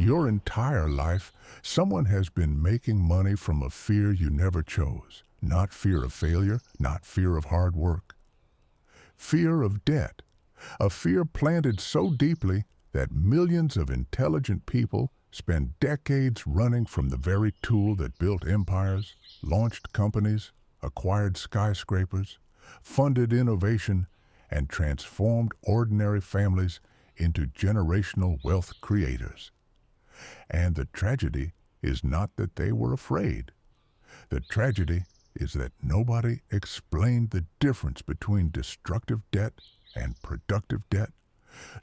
Your entire life, someone has been making money from a fear you never chose. Not fear of failure, not fear of hard work. Fear of debt. A fear planted so deeply that millions of intelligent people spend decades running from the very tool that built empires, launched companies, acquired skyscrapers, funded innovation, and transformed ordinary families into generational wealth creators. And the tragedy is not that they were afraid. The tragedy is that nobody explained the difference between destructive debt and productive debt.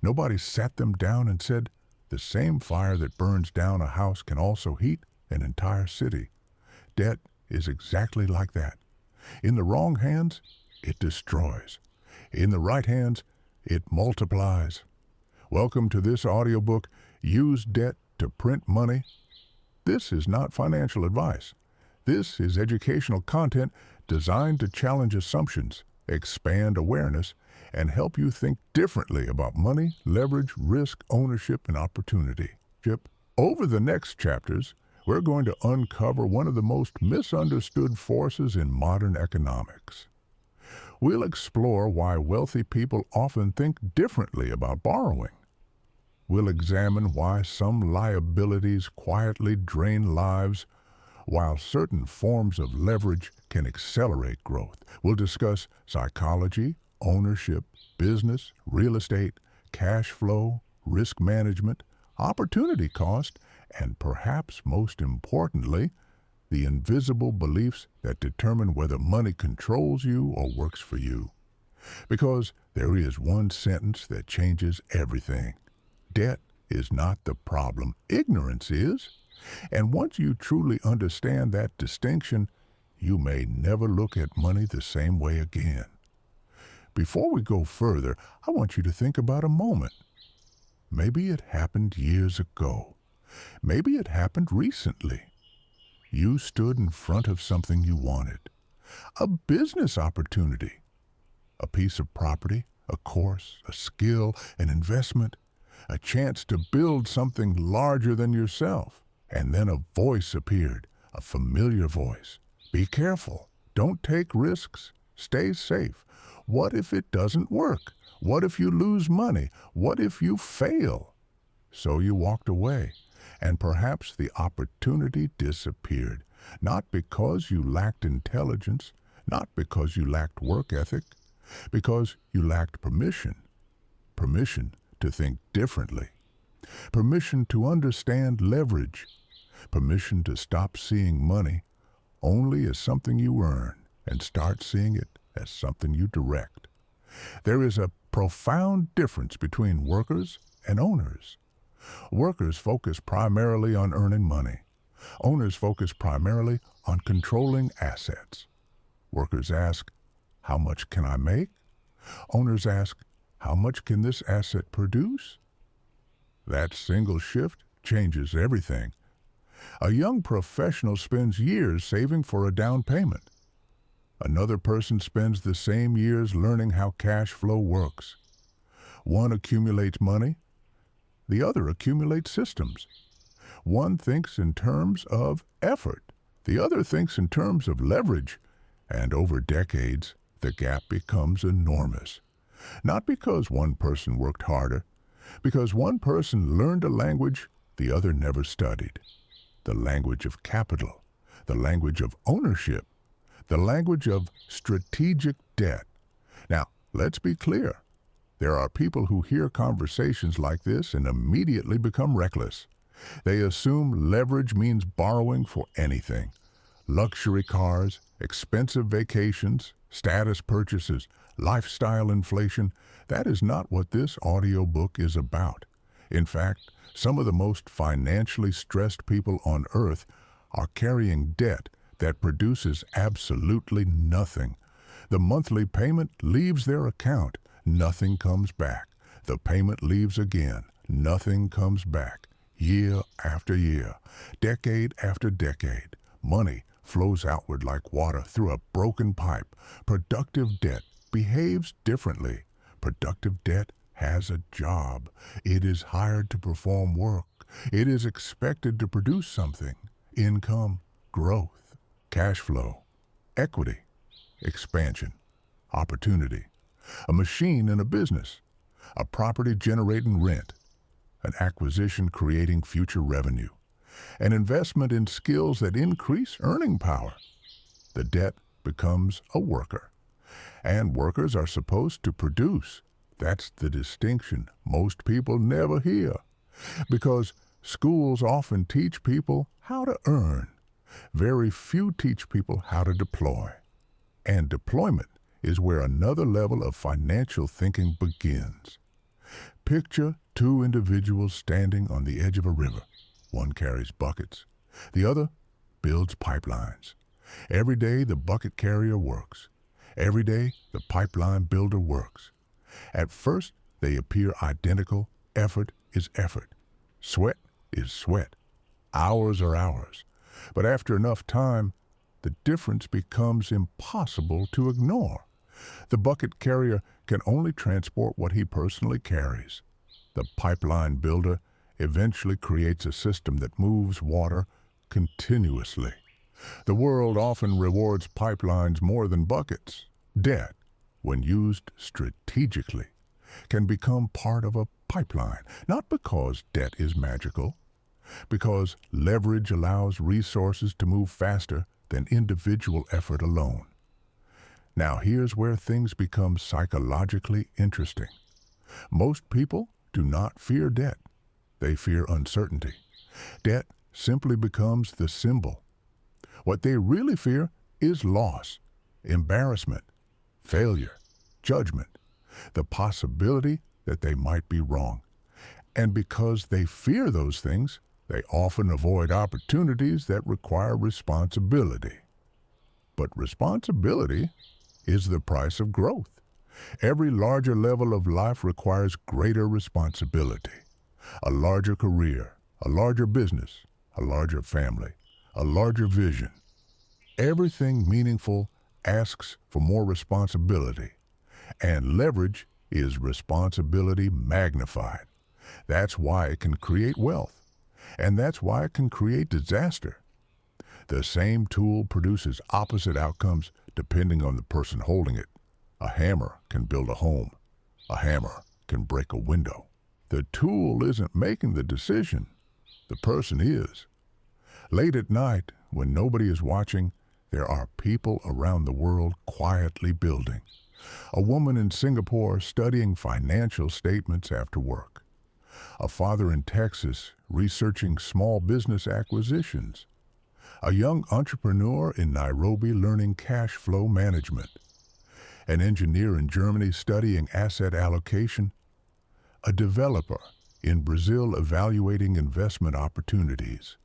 Nobody sat them down and said, the same fire that burns down a house can also heat an entire city. Debt is exactly like that. In the wrong hands, it destroys. In the right hands, it multiplies. Welcome to this audiobook, Use Debt to Print Money. This is not financial advice. This is educational content designed to challenge assumptions, expand awareness, and help you think differently about money, leverage, risk, ownership, and opportunity. Over the next chapters, we're going to uncover one of the most misunderstood forces in modern economics. We'll explore why wealthy people often think differently about borrowing. We'll examine why some liabilities quietly drain lives, while certain forms of leverage can accelerate growth. We'll discuss psychology, ownership, business, real estate, cash flow, risk management, opportunity cost, and perhaps most importantly, the invisible beliefs that determine whether money controls you or works for you. Because there is one sentence that changes everything. Debt is not the problem, ignorance is. And once you truly understand that distinction, you may never look at money the same way again. Before we go further, I want you to think about a moment. Maybe it happened years ago. Maybe it happened recently. You stood in front of something you wanted. A business opportunity. A piece of property, a course, a skill, an investment. A chance to build something larger than yourself. And then a voice appeared, a familiar voice. Be careful. Don't take risks. Stay safe. What if it doesn't work? What if you lose money? What if you fail? So you walked away, and perhaps the opportunity disappeared. Not because you lacked intelligence, not because you lacked work ethic, because you lacked permission. Permission to think differently. Permission to understand leverage. Permission to stop seeing money only as something you earn and start seeing it as something you direct. There is a profound difference between workers and owners. Workers focus primarily on earning money. Owners focus primarily on controlling assets. Workers ask, how much can I make? Owners ask, how much can this asset produce? That single shift changes everything. A young professional spends years saving for a down payment. Another person spends the same years learning how cash flow works. One accumulates money, the other accumulates systems. One thinks in terms of effort, the other thinks in terms of leverage, and over decades, the gap becomes enormous. Not because one person worked harder, because one person learned a language the other never studied. The language of capital, the language of ownership, the language of strategic debt. Now, let's be clear. There are people who hear conversations like this and immediately become reckless. They assume leverage means borrowing for anything. Luxury cars, expensive vacations, status purchases, lifestyle inflation. That is not what this audiobook is about. In fact, some of the most financially stressed people on earth are carrying debt that produces absolutely nothing. The monthly payment leaves their account. Nothing comes back. The payment leaves again. Nothing comes back. Year after year, decade after decade, money flows outward like water through a broken pipe. Productive debt behaves differently. Productive debt has a job. It is hired to perform work, It is expected to produce something: income, growth, cash flow, equity, expansion, opportunity, a machine in a business, a property generating rent, an acquisition creating future revenue, an investment in skills that increase earning power. The debt becomes a worker, and workers are supposed to produce. That's the distinction most people never hear, because schools often teach people how to earn. Very few teach people how to deploy. And deployment is where another level of financial thinking begins. Picture two individuals standing on the edge of a river. One carries buckets, the other builds pipelines. Every day the bucket carrier works. Every day the pipeline builder works. At first they appear identical. Effort is effort. Sweat is sweat. Hours are hours. But after enough time, the difference becomes impossible to ignore. The bucket carrier can only transport what he personally carries. The pipeline builder eventually creates a system that moves water continuously. The world often rewards pipelines more than buckets. Debt, when used strategically, can become part of a pipeline, not because debt is magical, because leverage allows resources to move faster than individual effort alone. Now here's where things become psychologically interesting. Most people do not fear debt. They fear uncertainty. Debt simply becomes the symbol. What they really fear is loss, embarrassment, failure, judgment, the possibility that they might be wrong. And because they fear those things, they often avoid opportunities that require responsibility. But responsibility is the price of growth. Every larger level of life requires greater responsibility. A larger career, a larger business, a larger family, a larger vision. Everything meaningful asks for more responsibility, and leverage is responsibility magnified. That's why it can create wealth, and that's why it can create disaster. The same tool produces opposite outcomes depending on the person holding it. A hammer can build a home. A hammer can break a window. The tool isn't making the decision. The person is. Late at night, when nobody is watching, there are people around the world quietly building. A woman in Singapore studying financial statements after work. A father in Texas researching small business acquisitions. A young entrepreneur in Nairobi learning cash flow management. An engineer in Germany studying asset allocation. A developer in Brazil evaluating investment opportunities.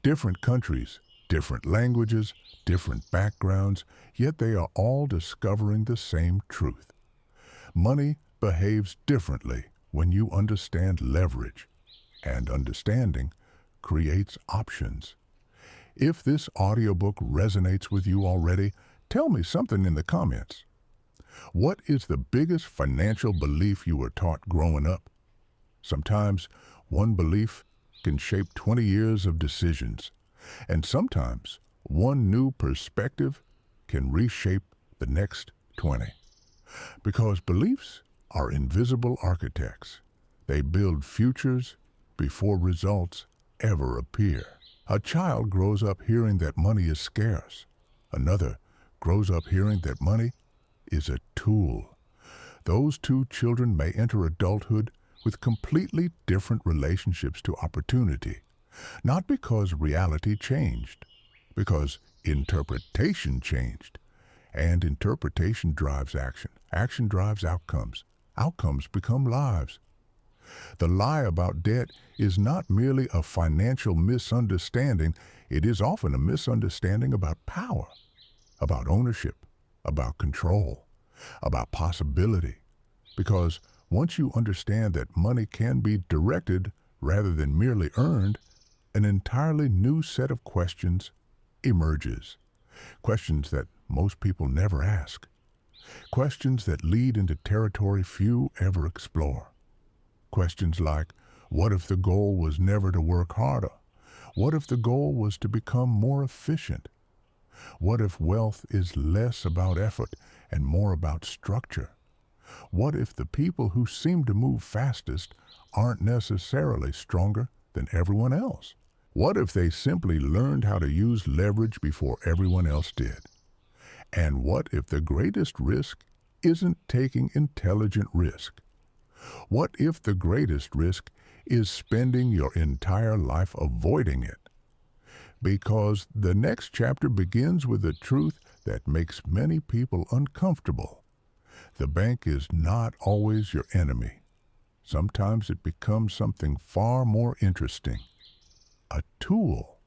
Different countries, different languages, different backgrounds, yet they are all discovering the same truth. Money behaves differently when you understand leverage, and understanding creates options. If this audiobook resonates with you already, tell me something in the comments. What is the biggest financial belief you were taught growing up? Sometimes one belief can shape 20 years of decisions, and sometimes one new perspective can reshape the next 20. Because beliefs are invisible architects. They build futures before results ever appear. A child grows up hearing that money is scarce. Another grows up hearing that money is a tool. Those two children may enter adulthood with completely different relationships to opportunity, not because reality changed, because interpretation changed. And interpretation drives action. Action drives outcomes. Outcomes become lives. The lie about debt is not merely a financial misunderstanding, it is often a misunderstanding about power, about ownership, about control, about possibility. Because once you understand that money can be directed rather than merely earned, an entirely new set of questions emerges. Questions that most people never ask. Questions that lead into territory few ever explore. Questions like, What if the goal was never to work harder? What if the goal was to become more efficient? What if wealth is less about effort and more about structure? What if the people who seem to move fastest aren't necessarily stronger than everyone else? What if they simply learned how to use leverage before everyone else did? And what if the greatest risk isn't taking intelligent risk? What if the greatest risk is spending your entire life avoiding it? Because the next chapter begins with a truth that makes many people uncomfortable. The bank is not always your enemy. Sometimes it becomes something far more interesting, a tool.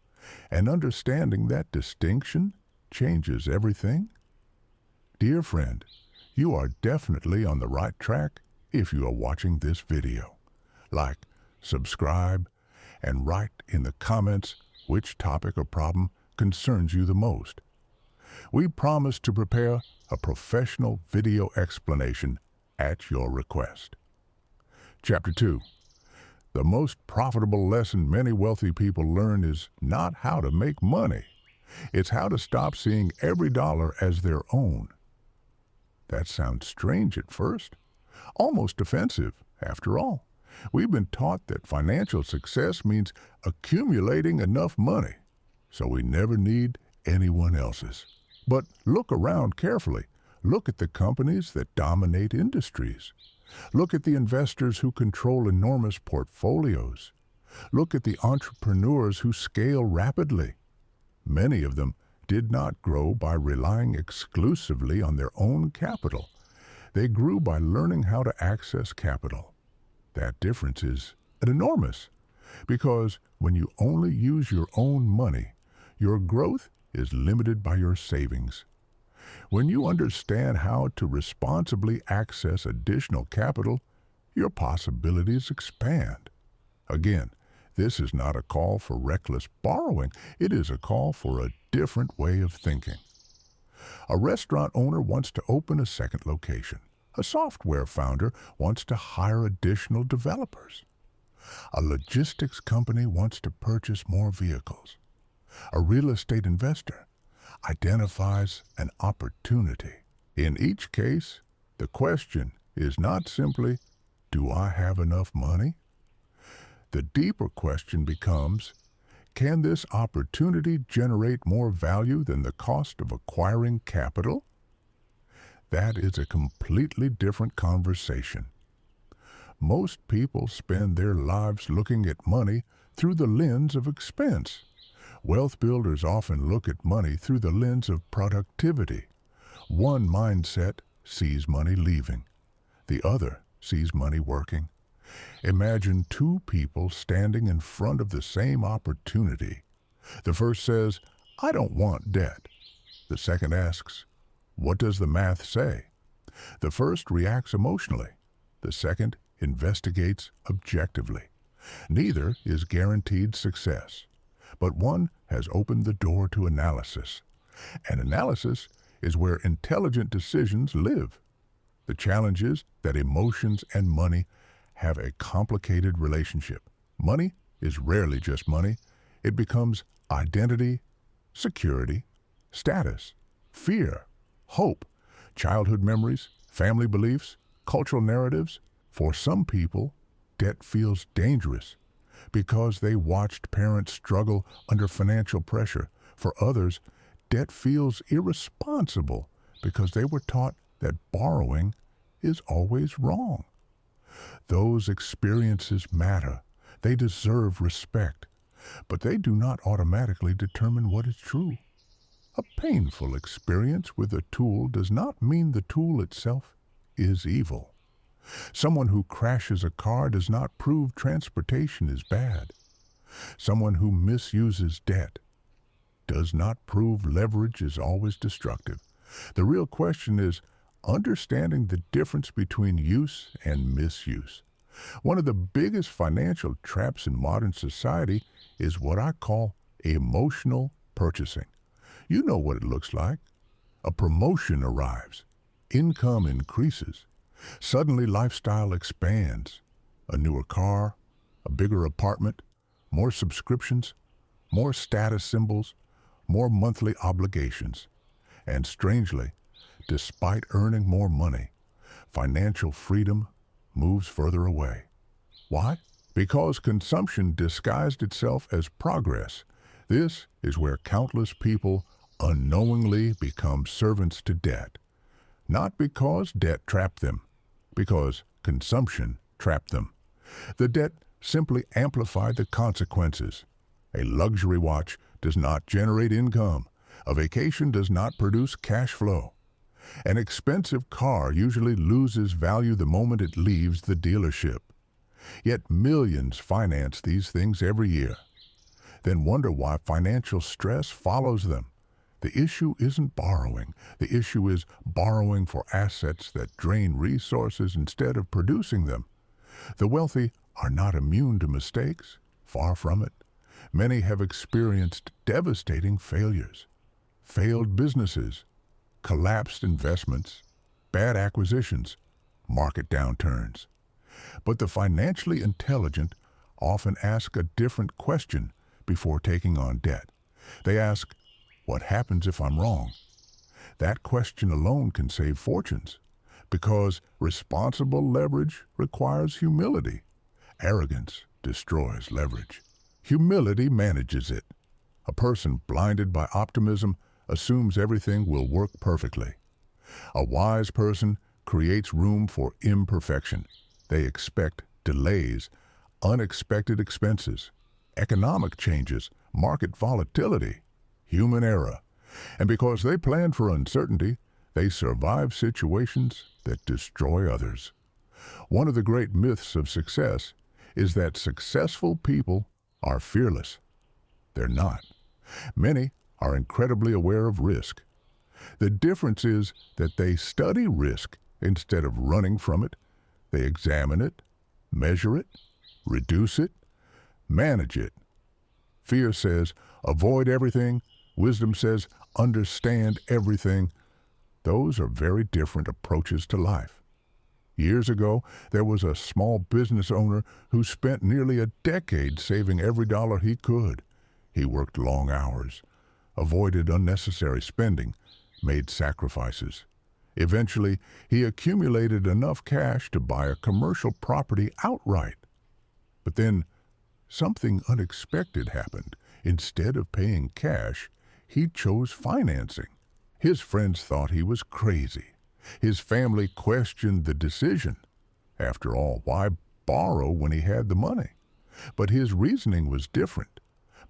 And understanding that distinction changes everything. Dear friend, you are definitely on the right track if you are watching this video. Like, subscribe, and write in the comments which topic or problem concerns you the most. We promise to prepare a professional video explanation at your request. Chapter 2. The most profitable lesson many wealthy people learn is not how to make money. It's how to stop seeing every dollar as their own. That sounds strange at first, almost offensive. After all, we've been taught that financial success means accumulating enough money, so we never need anyone else's. But look around carefully. Look at the companies that dominate industries. Look at the investors who control enormous portfolios. Look at the entrepreneurs who scale rapidly. Many of them did not grow by relying exclusively on their own capital. They grew by learning how to access capital. That difference is enormous, because when you only use your own money, your growth is limited by your savings. When you understand how to responsibly access additional capital, your possibilities expand. Again, this is not a call for reckless borrowing. It is a call for a different way of thinking. A restaurant owner wants to open a second location. A software founder wants to hire additional developers. A logistics company wants to purchase more vehicles. A real estate investor identifies an opportunity. In each case, the question is not simply, do I have enough money? The deeper question becomes, can this opportunity generate more value than the cost of acquiring capital? That is a completely different conversation. Most people spend their lives looking at money through the lens of expense. Wealth builders often look at money through the lens of productivity. One mindset sees money leaving. The other sees money working. Imagine two people standing in front of the same opportunity. The first says, I don't want debt. The second asks, what does the math say? The first reacts emotionally. The second investigates objectively. Neither is guaranteed success, but one has opened the door to analysis. And analysis is where intelligent decisions live. The challenge is that emotions and money have a complicated relationship. Money is rarely just money. It becomes identity, security, status, fear, hope, childhood memories, family beliefs, cultural narratives. For some people, debt feels dangerous because they watched parents struggle under financial pressure. For others, debt feels irresponsible because they were taught that borrowing is always wrong. Those experiences matter. They deserve respect, but they do not automatically determine what is true. A painful experience with a tool does not mean the tool itself is evil. Someone who crashes a car does not prove transportation is bad. Someone who misuses debt does not prove leverage is always destructive. The real question is understanding the difference between use and misuse. One of the biggest financial traps in modern society is what I call emotional purchasing. You know what it looks like. A promotion arrives. Income increases. Suddenly lifestyle expands. A newer car, a bigger apartment, more subscriptions, more status symbols, more monthly obligations. And strangely, despite earning more money, financial freedom moves further away. Why? Because consumption disguised itself as progress. This is where countless people unknowingly become servants to debt. Not because debt trapped them, because consumption trapped them. The debt simply amplified the consequences. A luxury watch does not generate income. A vacation does not produce cash flow. An expensive car usually loses value the moment it leaves the dealership. Yet millions finance these things every year. Then wonder why financial stress follows them. The issue isn't borrowing. The issue is borrowing for assets that drain resources instead of producing them. The wealthy are not immune to mistakes. Far from it. Many have experienced devastating failures. Failed businesses, collapsed investments, bad acquisitions, market downturns. But the financially intelligent often ask a different question before taking on debt. They ask, what happens if I'm wrong? That question alone can save fortunes, because responsible leverage requires humility. Arrogance destroys leverage. Humility manages it. A person blinded by optimism assumes everything will work perfectly. A wise person creates room for imperfection. They expect delays, unexpected expenses, economic changes, market volatility, human error. And because they plan for uncertainty, they survive situations that destroy others. One of the great myths of success is that successful people are fearless. They're not. Many are incredibly aware of risk. The difference is that they study risk instead of running from it. They examine it, measure it, reduce it, manage it. Fear says, avoid everything. Wisdom says, understand everything. Those are very different approaches to life. Years ago, there was a small business owner who spent nearly a decade saving every dollar he could. He worked long hours, avoided unnecessary spending, made sacrifices. Eventually, he accumulated enough cash to buy a commercial property outright. But then, something unexpected happened. Instead of paying cash, he chose financing. His friends thought he was crazy. His family questioned the decision. After all, why borrow when he had the money? But his reasoning was different.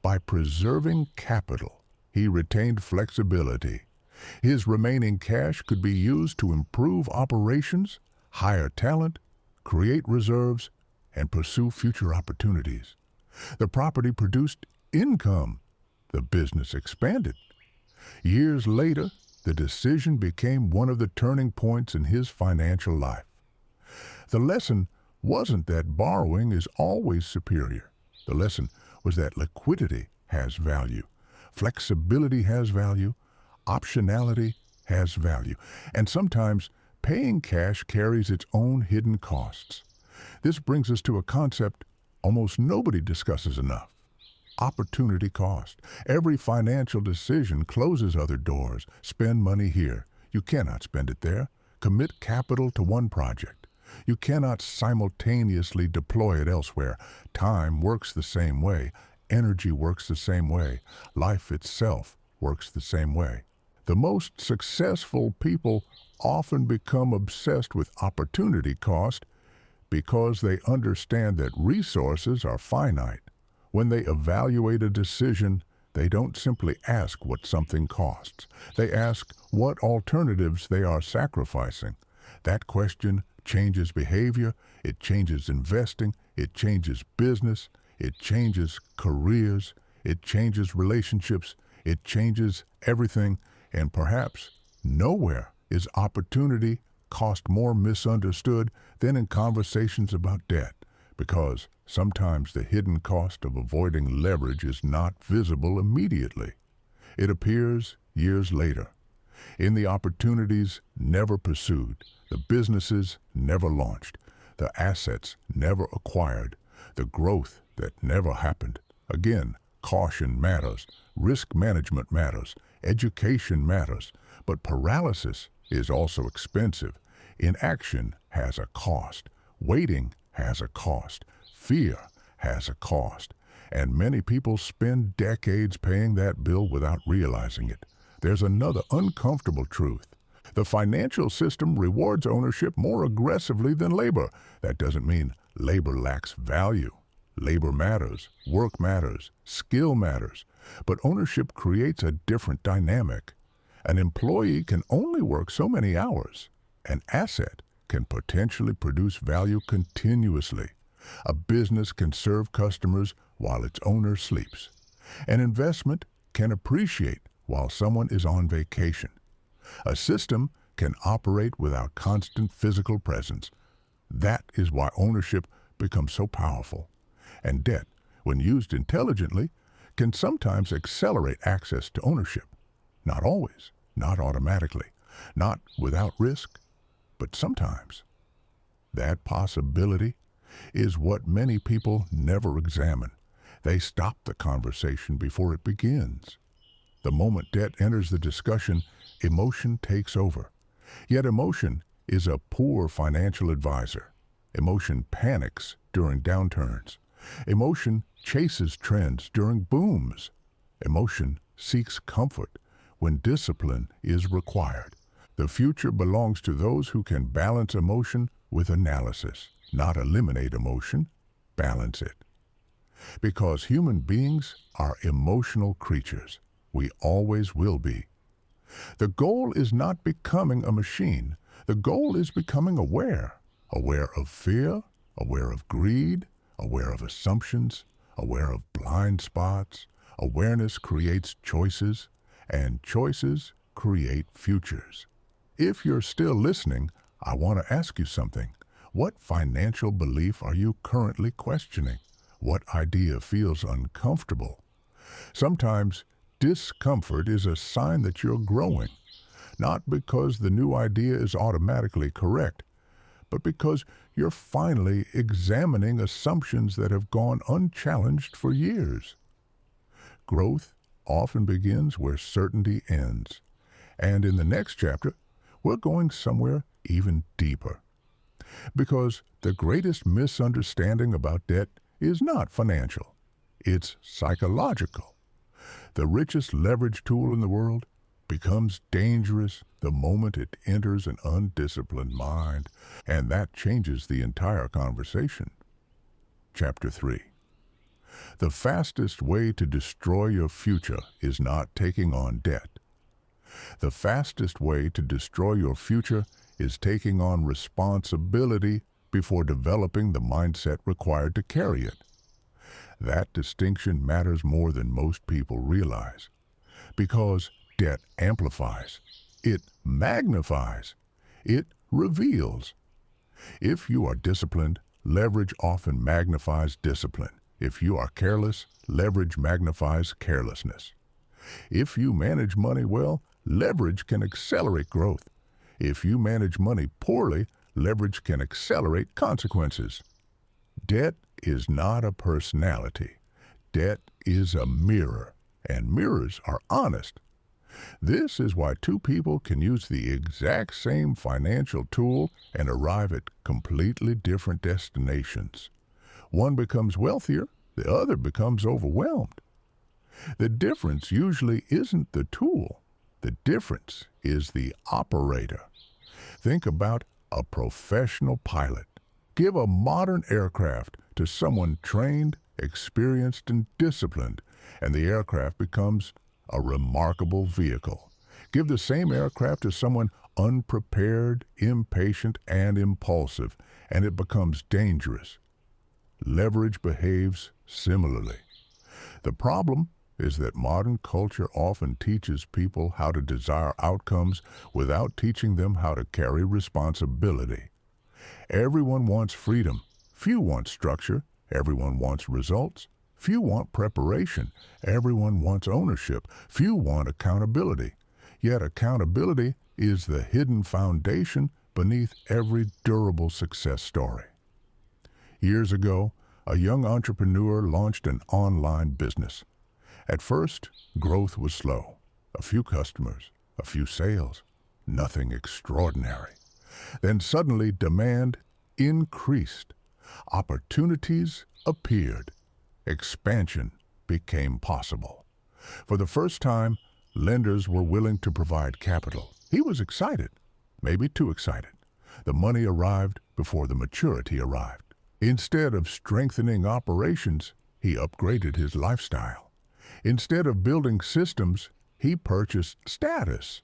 By preserving capital, he retained flexibility. His remaining cash could be used to improve operations, hire talent, create reserves, and pursue future opportunities. The property produced income. The business expanded. Years later, the decision became one of the turning points in his financial life. The lesson wasn't that borrowing is always superior. The lesson was that liquidity has value, flexibility has value, optionality has value, and sometimes paying cash carries its own hidden costs. This brings us to a concept almost nobody discusses enough: opportunity cost. Every financial decision closes other doors. Spend money here. You cannot spend it there. Commit capital to one project. You cannot simultaneously deploy it elsewhere. Time works the same way. Energy works the same way. Life itself works the same way. The most successful people often become obsessed with opportunity cost because they understand that resources are finite. When they evaluate a decision, they don't simply ask what something costs. They ask what alternatives they are sacrificing. That question changes behavior, it changes investing, it changes business, it changes careers, it changes relationships, it changes everything, and perhaps nowhere is opportunity cost more misunderstood than in conversations about debt, because sometimes the hidden cost of avoiding leverage is not visible immediately. It appears years later, in the opportunities never pursued, the businesses never launched, the assets never acquired, the growth that never happened. Again, caution matters, risk management matters, education matters, but paralysis is also expensive. Inaction has a cost. Waiting has a cost. Fear has a cost. And many people spend decades paying that bill without realizing it. There's another uncomfortable truth. The financial system rewards ownership more aggressively than labor. That doesn't mean labor lacks value. Labor matters, work matters, skill matters, but ownership creates a different dynamic. An employee can only work so many hours. An asset can potentially produce value continuously. A business can serve customers while its owner sleeps. An investment can appreciate while someone is on vacation. A system can operate without constant physical presence. That is why ownership becomes so powerful. And debt, when used intelligently, can sometimes accelerate access to ownership. Not always, not automatically, not without risk, but sometimes. That possibility is what many people never examine. They stop the conversation before it begins. The moment debt enters the discussion, emotion takes over. Yet emotion is a poor financial advisor. Emotion panics during downturns. Emotion chases trends during booms. Emotion seeks comfort when discipline is required. The future belongs to those who can balance emotion with analysis, not eliminate emotion, balance it. Because human beings are emotional creatures. We always will be. The goal is not becoming a machine. The goal is becoming aware. Aware of fear, aware of greed, aware of assumptions, aware of blind spots. Awareness creates choices, and choices create futures. If you're still listening, I want to ask you something. What financial belief are you currently questioning? What idea feels uncomfortable? Sometimes discomfort is a sign that you're growing, not because the new idea is automatically correct, but because you're finally examining assumptions that have gone unchallenged for years. Growth often begins where certainty ends, and in the next chapter, we're going somewhere even deeper. Because the greatest misunderstanding about debt is not financial, it's psychological. The richest leverage tool in the world becomes dangerous the moment it enters an undisciplined mind, and that changes the entire conversation. Chapter 3. The fastest way to destroy your future is not taking on debt. The fastest way to destroy your future is taking on responsibility before developing the mindset required to carry it. That distinction matters more than most people realize, because debt amplifies, it magnifies, it reveals. If you are disciplined, leverage often magnifies discipline. If you are careless, leverage magnifies carelessness. If you manage money well, leverage can accelerate growth. If you manage money poorly, leverage can accelerate consequences. Debt is not a personality. Debt is a mirror, and mirrors are honest. This is why two people can use the exact same financial tool and arrive at completely different destinations. One becomes wealthier, the other becomes overwhelmed. The difference usually isn't the tool. The difference is the operator. Think about a professional pilot. Give a modern aircraft to someone trained, experienced, and disciplined, and the aircraft becomes a remarkable vehicle. Give the same aircraft to someone unprepared, impatient, and impulsive, and it becomes dangerous. Leverage behaves similarly. The problem is that modern culture often teaches people how to desire outcomes without teaching them how to carry responsibility. Everyone wants freedom. Few want structure. Everyone wants results. Few want preparation. Everyone wants ownership. Few want accountability. Yet accountability is the hidden foundation beneath every durable success story. Years ago, A young entrepreneur launched an online business. At first, growth was slow. A few customers, a few sales, nothing extraordinary. Then suddenly demand increased. Opportunities appeared. Expansion became possible. For the first time, lenders were willing to provide capital. He was excited, maybe too excited. The money arrived before the maturity arrived. Instead of strengthening operations, he upgraded his lifestyle. Instead of building systems, he purchased status.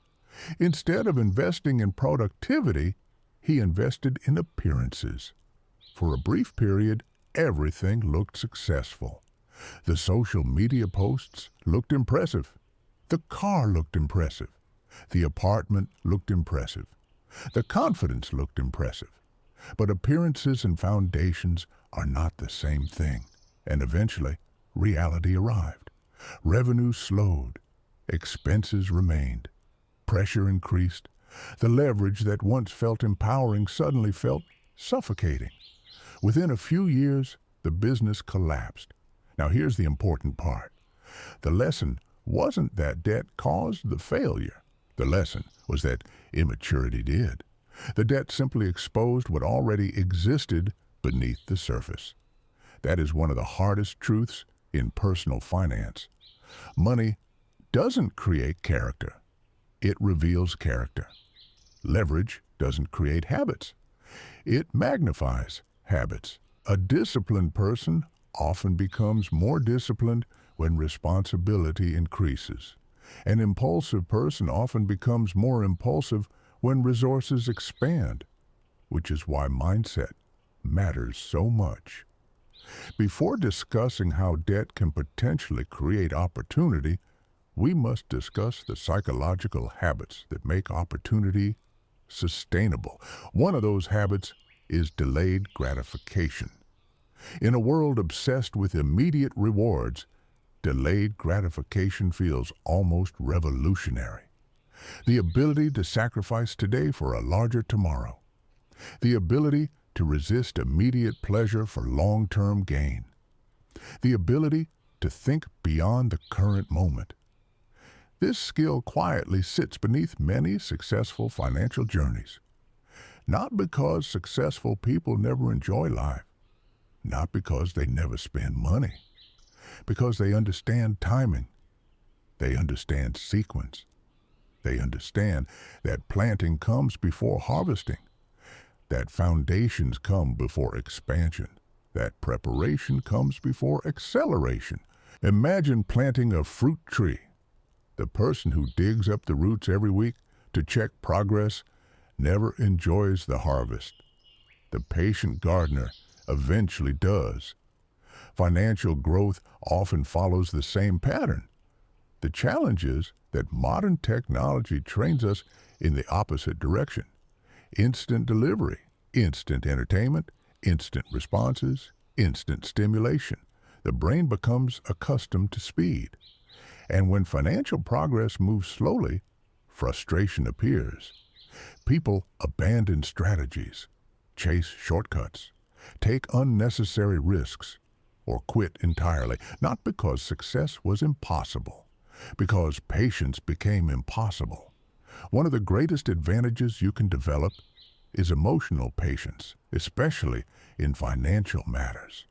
Instead of investing in productivity, he invested in appearances. For a brief period, everything looked successful. The social media posts looked impressive. The car looked impressive. The apartment looked impressive. The confidence looked impressive. But appearances and foundations are not the same thing. And eventually, reality arrived. Revenue slowed. Expenses remained. Pressure increased. The leverage that once felt empowering suddenly felt suffocating. Within a few years, the business collapsed. Now here's the important part. The lesson wasn't that debt caused the failure. The lesson was that immaturity did. The debt simply exposed what already existed beneath the surface. That is one of the hardest truths in personal finance. Money doesn't create character. It reveals character. Leverage doesn't create habits. It magnifies habits. A disciplined person often becomes more disciplined when responsibility increases. An impulsive person often becomes more impulsive when resources expand, which is why mindset matters so much. Before discussing how debt can potentially create opportunity, we must discuss the psychological habits that make opportunity sustainable. One of those habits is delayed gratification. In a world obsessed with immediate rewards, delayed gratification feels almost revolutionary. The ability to sacrifice today for a larger tomorrow. The ability to resist immediate pleasure for long-term gain. The ability to think beyond the current moment. This skill quietly sits beneath many successful financial journeys. Not because successful people never enjoy life, not because they never spend money, because they understand timing, they understand sequence, they understand that planting comes before harvesting, that foundations come before expansion, that preparation comes before acceleration. Imagine planting a fruit tree. The person who digs up the roots every week to check progress never enjoys the harvest. The patient gardener eventually does. Financial growth often follows the same pattern. The challenge is that modern technology trains us in the opposite direction. Instant delivery, instant entertainment, instant responses, instant stimulation. The brain becomes accustomed to speed. And when financial progress moves slowly, frustration appears. People abandon strategies, chase shortcuts, take unnecessary risks, or quit entirely, not because success was impossible, because patience became impossible. One of the greatest advantages you can develop is emotional patience, especially in financial matters.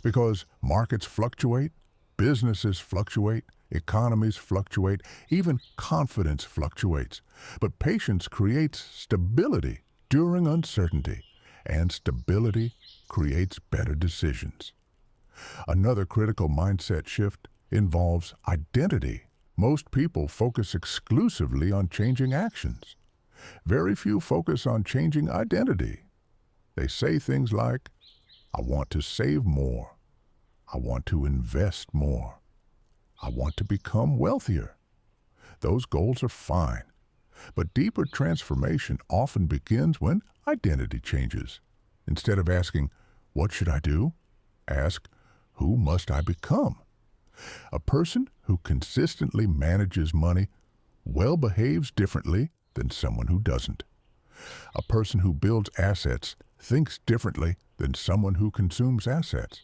Because markets fluctuate, businesses fluctuate, economies fluctuate, even confidence fluctuates. But patience creates stability during uncertainty, and stability creates better decisions. Another critical mindset shift involves identity. Most people focus exclusively on changing actions. Very few focus on changing identity. They say things like, I want to save more. I want to invest more. I want to become wealthier. Those goals are fine, but deeper transformation often begins when identity changes. Instead of asking, what should I do? Ask, who must I become? A person who consistently manages money well behaves differently than someone who doesn't. A person who builds assets thinks differently than someone who consumes assets.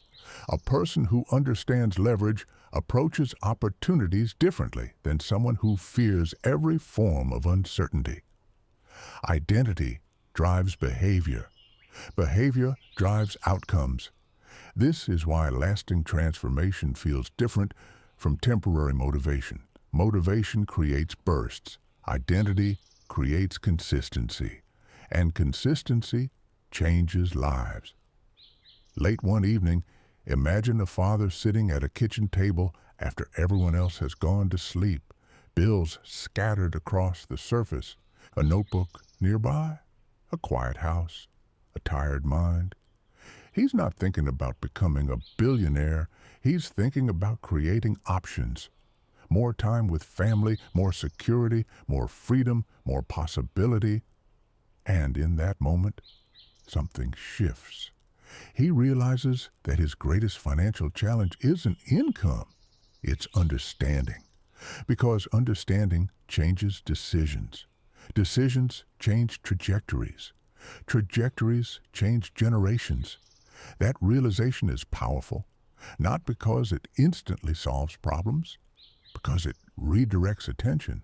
A person who understands leverage approaches opportunities differently than someone who fears every form of uncertainty. Identity drives behavior. Behavior drives outcomes. This is why lasting transformation feels different from temporary motivation. Motivation creates bursts. Identity creates consistency. And consistency changes lives. Late one evening, imagine a father sitting at a kitchen table after everyone else has gone to sleep, bills scattered across the surface, a notebook nearby, a quiet house, a tired mind. He's not thinking about becoming a billionaire. He's thinking about creating options. More time with family, more security, more freedom, more possibility. And in that moment, something shifts. He realizes that his greatest financial challenge isn't income, it's understanding. Because understanding changes decisions. Decisions change trajectories. Trajectories change generations. That realization is powerful, not because it instantly solves problems, because it redirects attention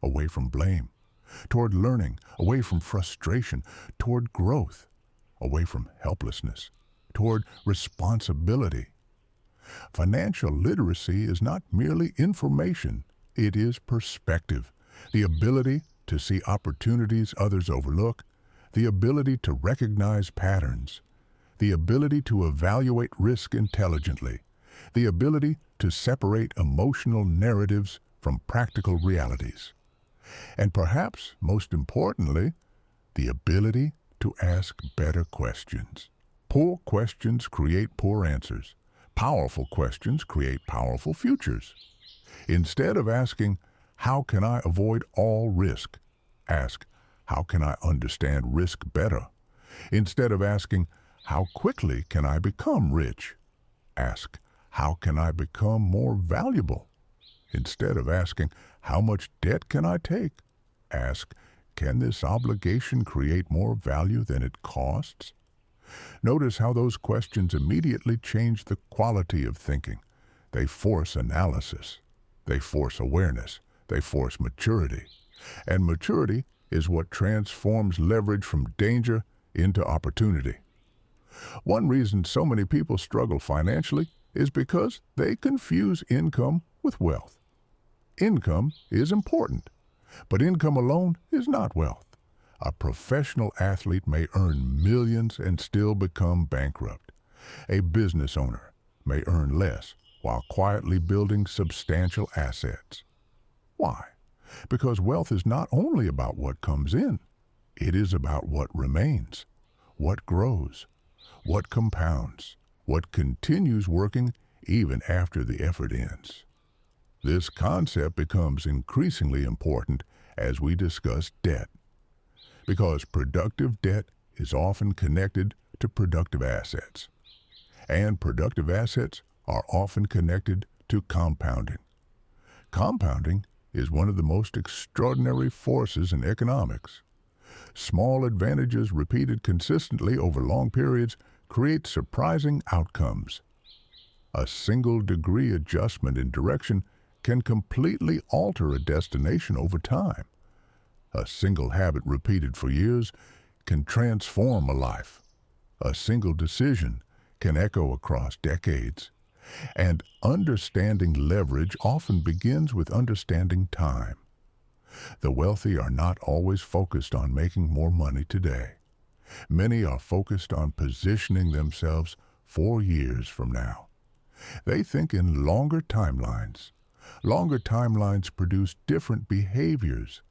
away from blame, toward learning, away from frustration, toward growth, away from helplessness, toward responsibility. Financial literacy is not merely information, it is perspective, the ability to see opportunities others overlook, the ability to recognize patterns, the ability to evaluate risk intelligently, the ability to separate emotional narratives from practical realities, and perhaps most importantly, the ability to ask better questions. Poor questions create poor answers. Powerful questions create powerful futures. Instead of asking, how can I avoid all risk? Ask, how can I understand risk better? Instead of asking, how quickly can I become rich? Ask, how can I become more valuable? Instead of asking, how much debt can I take? Ask, can this obligation create more value than it costs? Notice how those questions immediately change the quality of thinking. They force analysis. They force awareness. They force maturity. And maturity is what transforms leverage from danger into opportunity. One reason so many people struggle financially is because they confuse income with wealth. Income is important, but income alone is not wealth. A professional athlete may earn millions and still become bankrupt. A business owner may earn less while quietly building substantial assets. Why? Because wealth is not only about what comes in, it is about what remains, what grows, what compounds, what continues working even after the effort ends. This concept becomes increasingly important as we discuss debt, because productive debt is often connected to productive assets, and productive assets are often connected to compounding. Compounding is one of the most extraordinary forces in economics. Small advantages repeated consistently over long periods create surprising outcomes. A single degree adjustment in direction can completely alter a destination over time. A single habit repeated for years can transform a life. A single decision can echo across decades. And understanding leverage often begins with understanding time. The wealthy are not always focused on making more money today. Many are focused on positioning themselves 4 years from now. They think in longer timelines. Longer timelines produce different behaviors.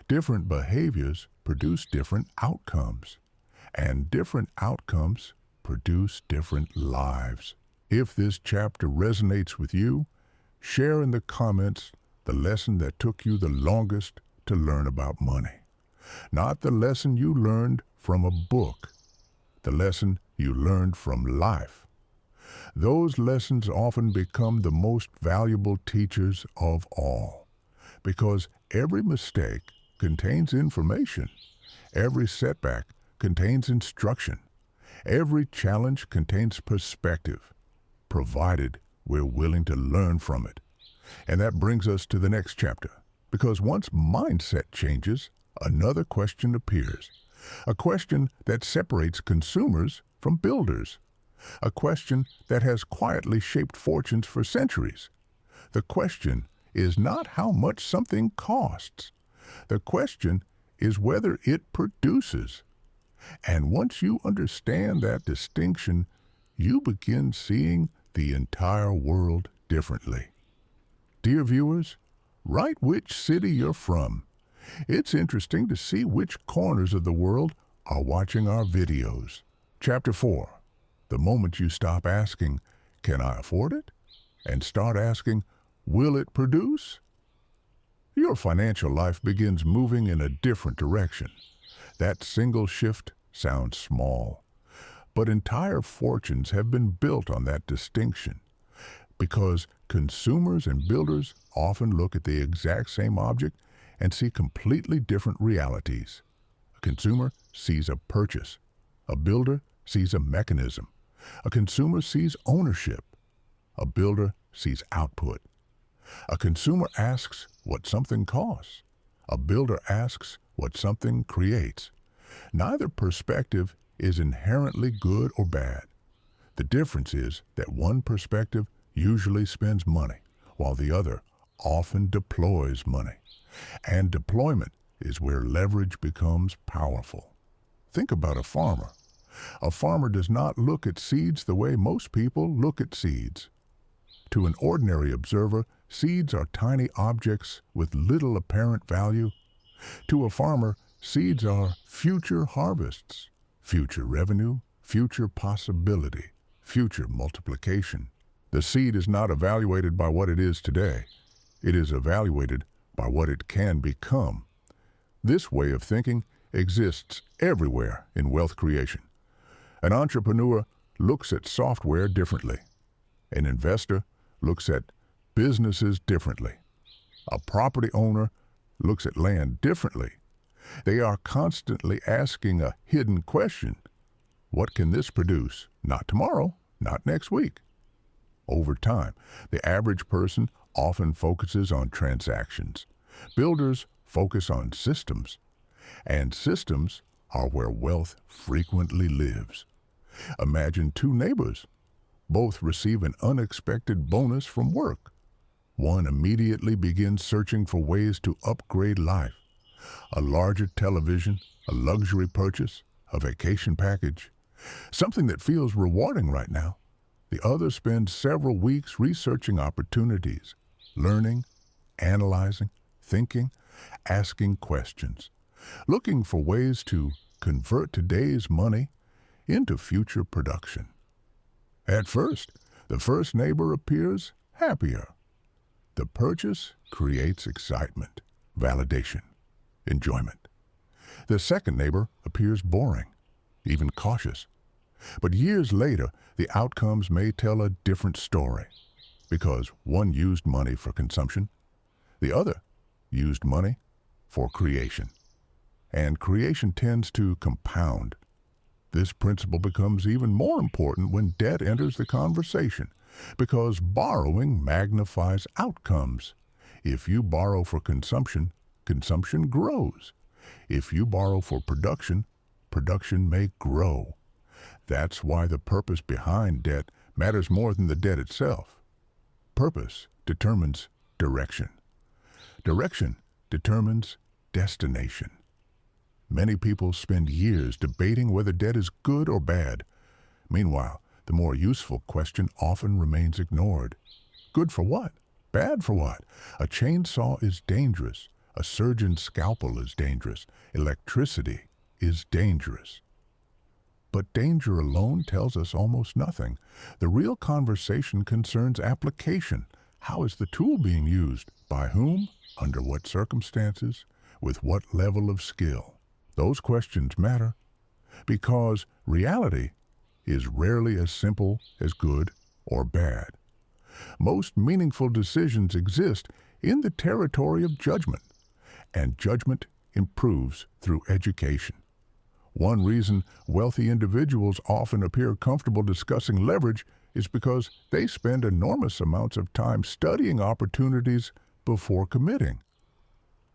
Different behaviors produce different outcomes. And different outcomes produce different lives. If this chapter resonates with you, share in the comments the lesson that took you the longest to learn about money. Not the lesson you learned from a book, the lesson you learned from life. Those lessons often become the most valuable teachers of all, because every mistake contains information, every setback contains instruction, every challenge contains perspective, provided we're willing to learn from it. And that brings us to the next chapter, because once mindset changes, another question appears. A question that separates consumers from builders. A question that has quietly shaped fortunes for centuries. The question is not how much something costs. The question is whether it produces. And once you understand that distinction, you begin seeing the entire world differently. Dear viewers, write which city you're from. It's interesting to see which corners of the world are watching our videos. Chapter 4. The moment you stop asking, "Can I afford it?" and start asking, "Will it produce?" your financial life begins moving in a different direction. That single shift sounds small, but entire fortunes have been built on that distinction, because consumers and builders often look at the exact same object and see completely different realities. A consumer sees a purchase. A builder sees a mechanism. A consumer sees ownership. A builder sees output. A consumer asks what something costs. A builder asks what something creates. Neither perspective is inherently good or bad. The difference is that one perspective usually spends money, while the other often deploys money. And deployment is where leverage becomes powerful. Think about a farmer. A farmer does not look at seeds the way most people look at seeds. To an ordinary observer, seeds are tiny objects with little apparent value. To a farmer, seeds are future harvests, future revenue, future possibility, future multiplication. The seed is not evaluated by what it is today. It is evaluated by what it can become. This way of thinking exists everywhere in wealth creation. An entrepreneur looks at software differently. An investor looks at businesses differently. A property owner looks at land differently. They are constantly asking a hidden question. What can this produce? Not tomorrow, not next week. Over time, the average person often focuses on transactions. Builders focus on systems. And systems are where wealth frequently lives. Imagine two neighbors. Both receive an unexpected bonus from work. One immediately begins searching for ways to upgrade life. A larger television, a luxury purchase, a vacation package, something that feels rewarding right now. The other spends several weeks researching opportunities, learning, analyzing, thinking, asking questions, looking for ways to convert today's money into future production. At first, the first neighbor appears happier. The purchase creates excitement, validation, enjoyment. The second neighbor appears boring, even cautious. But years later, the outcomes may tell a different story, because one used money for consumption, the other used money for creation. And creation tends to compound. This principle becomes even more important when debt enters the conversation, because borrowing magnifies outcomes. If you borrow for consumption, consumption grows. If you borrow for production, production may grow. That's why the purpose behind debt matters more than the debt itself. Purpose determines direction. Direction determines destination. Many people spend years debating whether debt is good or bad. Meanwhile, the more useful question often remains ignored. Good for what? Bad for what? A chainsaw is dangerous. A surgeon's scalpel is dangerous. Electricity is dangerous. But danger alone tells us almost nothing. The real conversation concerns application. How is the tool being used? By whom? Under what circumstances? With what level of skill? Those questions matter, because reality is rarely as simple as good or bad. Most meaningful decisions exist in the territory of judgment, and judgment improves through education. One reason wealthy individuals often appear comfortable discussing leverage is because they spend enormous amounts of time studying opportunities before committing.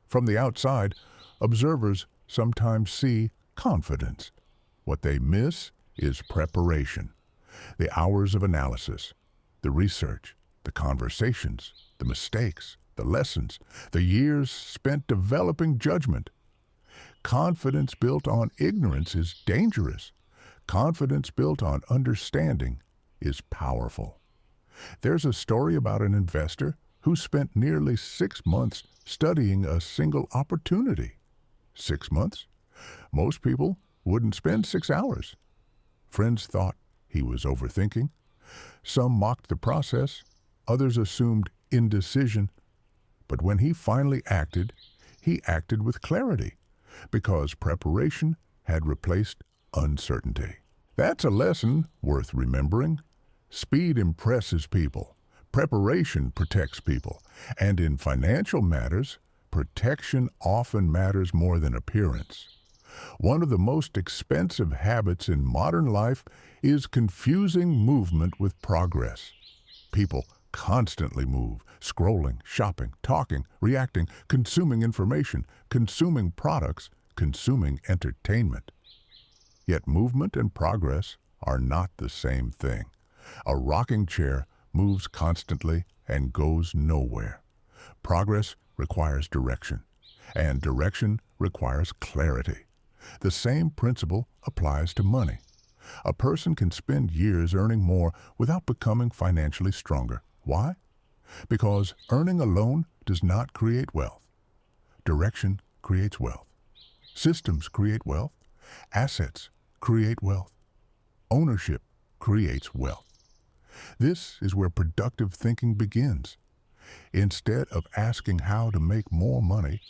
From the outside, observers sometimes see confidence. What they miss is preparation, the hours of analysis, the research, the conversations, the mistakes, the lessons, the years spent developing judgment. Confidence built on ignorance is dangerous. Confidence built on understanding is powerful. There's a story about an investor who spent nearly 6 months studying a single opportunity. 6 months? Most people wouldn't spend 6 hours. Friends thought he was overthinking. Some mocked the process. Others assumed indecision. But when he finally acted, he acted with clarity, because preparation had replaced uncertainty. That's a lesson worth remembering. Speed impresses people. Preparation protects people. And in financial matters, protection often matters more than appearance. One of the most expensive habits in modern life is confusing movement with progress. People constantly move, scrolling, shopping, talking, reacting, consuming information, consuming products, consuming entertainment. Yet movement and progress are not the same thing. A rocking chair moves constantly and goes nowhere. Progress requires direction, and direction requires clarity. The same principle applies to money. A person can spend years earning more without becoming financially stronger. Why? Because earning alone does not create wealth. Direction creates wealth. Systems create wealth. Assets create wealth. Ownership creates wealth. This is where productive thinking begins. Instead of asking how to make more money,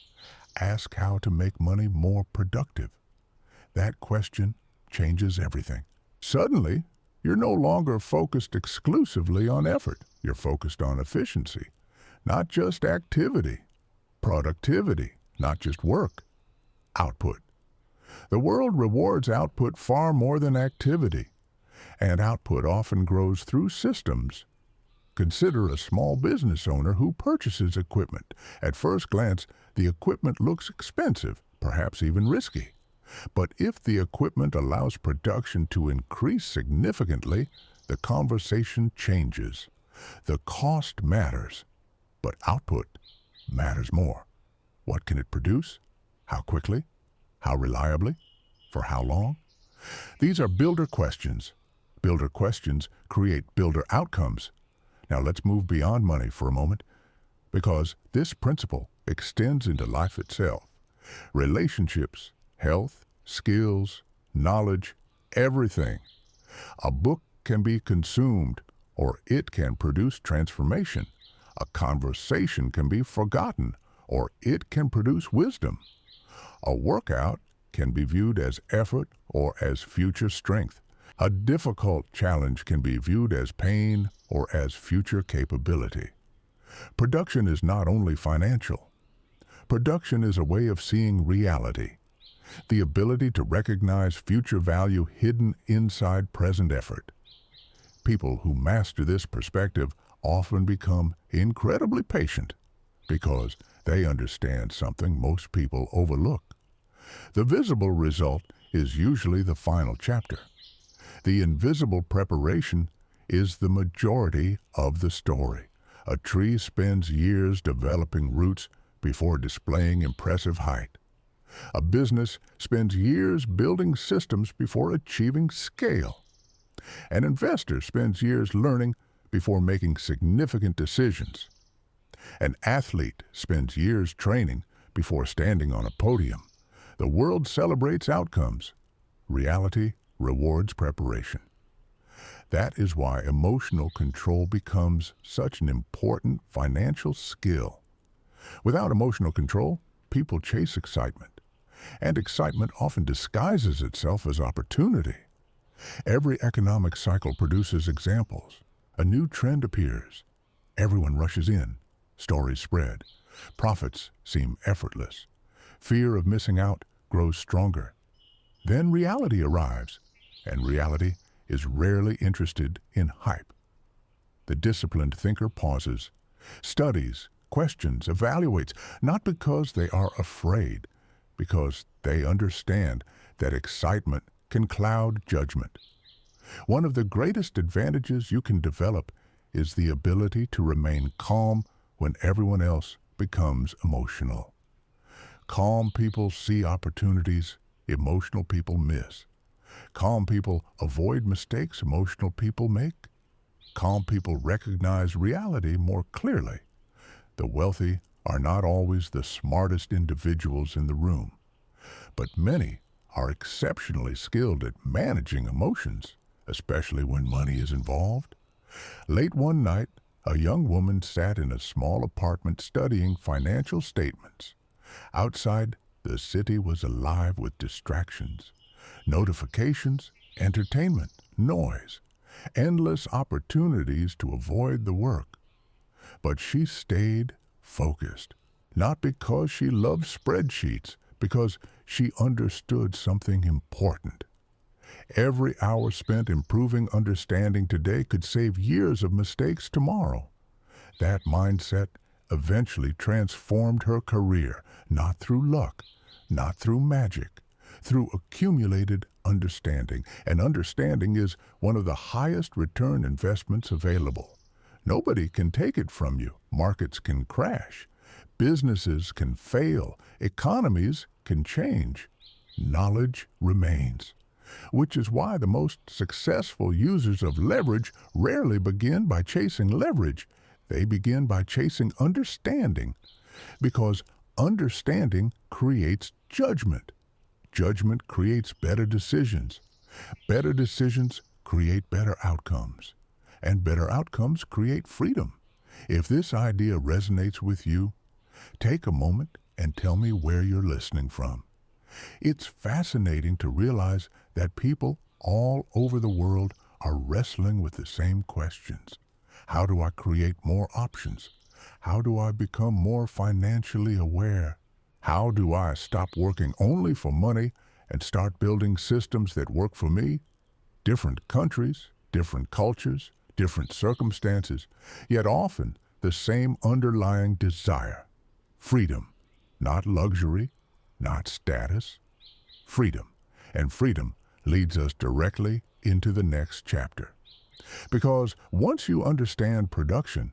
ask how to make money more productive. That question changes everything. Suddenly, you're no longer focused exclusively on effort. You're focused on efficiency, not just activity. Productivity, not just work. Output. The world rewards output far more than activity, and output often grows through systems. Consider a small business owner who purchases equipment. At first glance, the equipment looks expensive, perhaps even risky. But if the equipment allows production to increase significantly, the conversation changes. The cost matters, but output matters more. What can it produce? How quickly? How reliably? For how long? These are builder questions. Builder questions create builder outcomes. Now let's move beyond money for a moment, because this principle extends into life itself. Relationships, health, skills, knowledge, everything. A book can be consumed, or it can produce transformation. A conversation can be forgotten, or it can produce wisdom. A workout can be viewed as effort or as future strength. A difficult challenge can be viewed as pain or as future capability. Production is not only financial. Production is a way of seeing reality, the ability to recognize future value hidden inside present effort. People who master this perspective often become incredibly patient because they understand something most people overlook. The visible result is usually the final chapter. The invisible preparation is the majority of the story. A tree spends years developing roots before displaying impressive height. A business spends years building systems before achieving scale. An investor spends years learning before making significant decisions. An athlete spends years training before standing on a podium. The world celebrates outcomes. Reality rewards preparation. That is why emotional control becomes such an important financial skill. Without emotional control, people chase excitement, and excitement often disguises itself as opportunity. Every economic cycle produces examples. A new trend appears. Everyone rushes in. Stories spread. Profits seem effortless. Fear of missing out grows stronger. Then reality arrives, and reality is rarely interested in hype. The disciplined thinker pauses, studies, questions, evaluates, not because they are afraid, because they understand that excitement can cloud judgment. One of the greatest advantages you can develop is the ability to remain calm when everyone else becomes emotional. Calm people see opportunities emotional people miss. Calm people avoid mistakes emotional people make. Calm people recognize reality more clearly. The wealthy are not always the smartest individuals in the room, but many are exceptionally skilled at managing emotions, especially when money is involved. Late one night, a young woman sat in a small apartment studying financial statements. Outside, the city was alive with distractions, notifications, entertainment, noise, endless opportunities to avoid the work. But she stayed focused, not because she loved spreadsheets, because she understood something important. Every hour spent improving understanding today could save years of mistakes tomorrow. That mindset eventually transformed her career, not through luck, not through magic, through accumulated understanding. And understanding is one of the highest return investments available. Nobody can take it from you. Markets can crash. Businesses can fail. Economies can change. Knowledge remains. Which is why the most successful users of leverage rarely begin by chasing leverage. They begin by chasing understanding, because understanding creates judgment. Judgment creates better decisions. Better decisions create better outcomes. And better outcomes create freedom. If this idea resonates with you, take a moment and tell me where you're listening from. It's fascinating to realize that people all over the world are wrestling with the same questions. How do I create more options? How do I become more financially aware? How do I stop working only for money and start building systems that work for me? Different countries, different cultures, different circumstances, yet often the same underlying desire. Freedom, not luxury, not status. Freedom. And freedom leads us directly into the next chapter. Because once you understand production,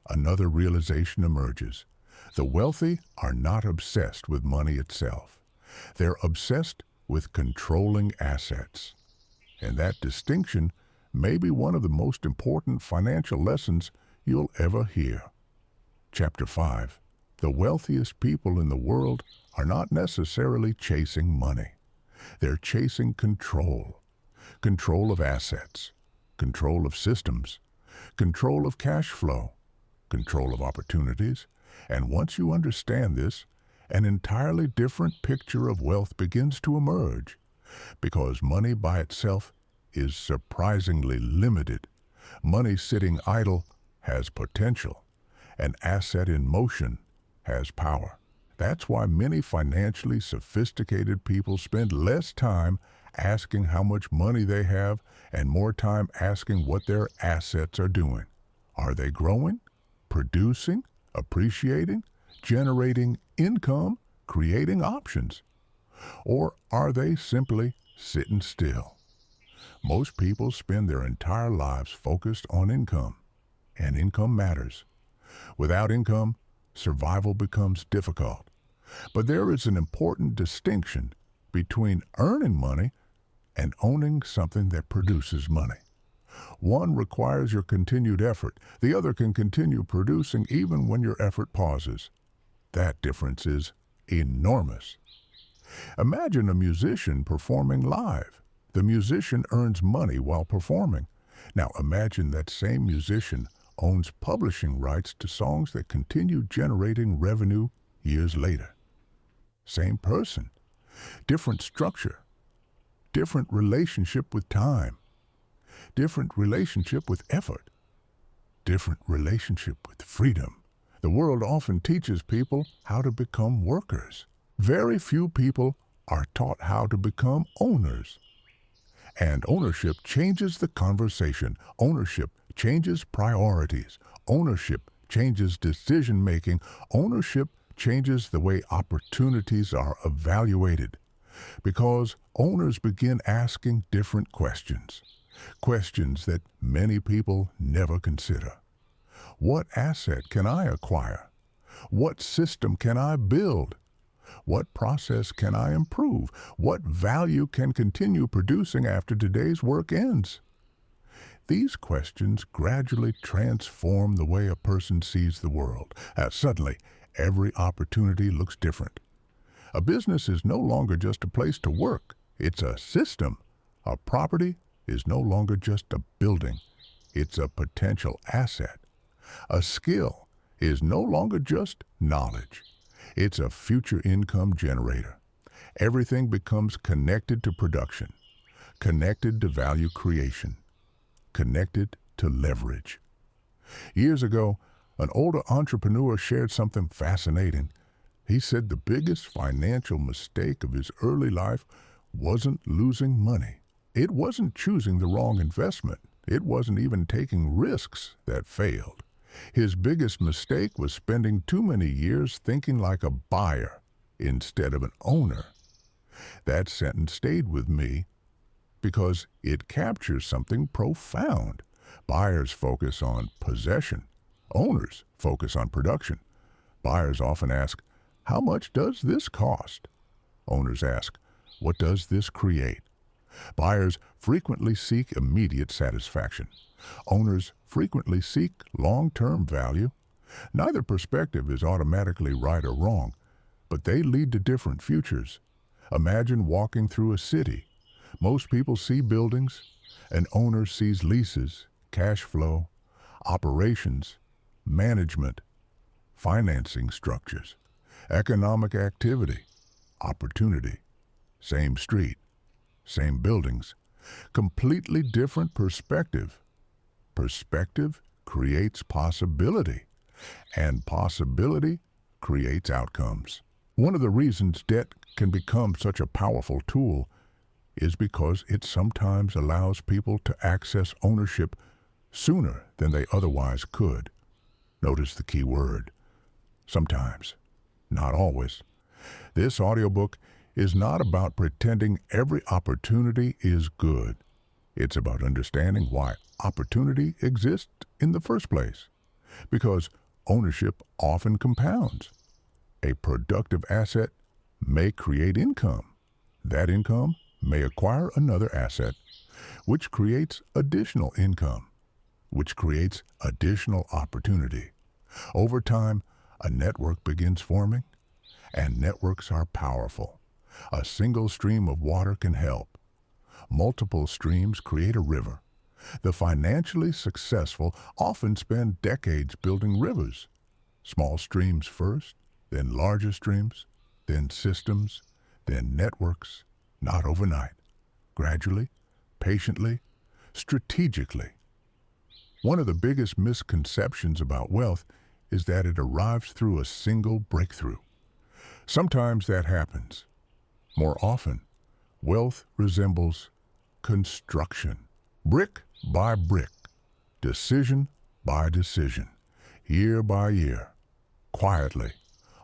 another realization emerges. The wealthy are not obsessed with money itself. They're obsessed with controlling assets. And that distinction may be one of the most important financial lessons you'll ever hear. Chapter 5. The wealthiest people in the world are not necessarily chasing money. They're chasing control. Control of assets, control of systems, control of cash flow, control of opportunities. And once you understand this, an entirely different picture of wealth begins to emerge, because money by itself is surprisingly limited. Money sitting idle has potential. An asset in motion has power. That's why many financially sophisticated people spend less time asking how much money they have and more time asking what their assets are doing. Are they growing, producing, appreciating, generating income, creating options? Or are they simply sitting still? Most people spend their entire lives focused on income, and income matters. Without income, survival becomes difficult. But there is an important distinction between earning money and owning something that produces money. One requires your continued effort. The other can continue producing even when your effort pauses. That difference is enormous. Imagine a musician performing live. The musician earns money while performing. Now imagine that same musician owns publishing rights to songs that continue generating revenue years later. Same person, different structure, different relationship with time, different relationship with effort, different relationship with freedom. The world often teaches people how to become workers. Very few people are taught how to become owners. And ownership changes the conversation. Ownership changes priorities. Ownership changes decision-making. Ownership changes the way opportunities are evaluated, because owners begin asking different questions, questions that many people never consider. What asset can I acquire? What system can I build? What process can I improve? What value can continue producing after today's work ends? These questions gradually transform the way a person sees the world. Suddenly, every opportunity looks different. A business is no longer just a place to work. It's a system. A property is no longer just a building. It's a potential asset. A skill is no longer just knowledge. It's a future income generator. Everything becomes connected to production, connected to value creation, connected to leverage. Years ago, an older entrepreneur shared something fascinating. He said the biggest financial mistake of his early life wasn't losing money. It wasn't choosing the wrong investment. It wasn't even taking risks that failed. His biggest mistake was spending too many years thinking like a buyer instead of an owner. That sentence stayed with me because it captures something profound. Buyers focus on possession. Owners focus on production. Buyers often ask, how much does this cost? Owners ask, what does this create? Buyers frequently seek immediate satisfaction. Owners frequently seek long-term value. Neither perspective is automatically right or wrong, but they lead to different futures. Imagine walking through a city. Most people see buildings. An owner sees leases, cash flow, operations, management, financing structures, economic activity, opportunity. Same street, same buildings, completely different perspective. Perspective creates possibility, and possibility creates outcomes. One of the reasons debt can become such a powerful tool is because it sometimes allows people to access ownership sooner than they otherwise could. Notice the key word, sometimes, not always. This audiobook is not about pretending every opportunity is good. It's about understanding why opportunity exists in the first place, because ownership often compounds. A productive asset may create income. That income may acquire another asset, which creates additional income, which creates additional opportunity. Over time, a network begins forming, and networks are powerful. A single stream of water can help. Multiple streams create a river. The financially successful often spend decades building rivers. Small streams first, then larger streams, then systems, then networks, not overnight. Gradually, patiently, strategically. One of the biggest misconceptions about wealth is that it arrives through a single breakthrough. Sometimes that happens. More often, wealth resembles construction, brick by brick, decision by decision, year by year, quietly,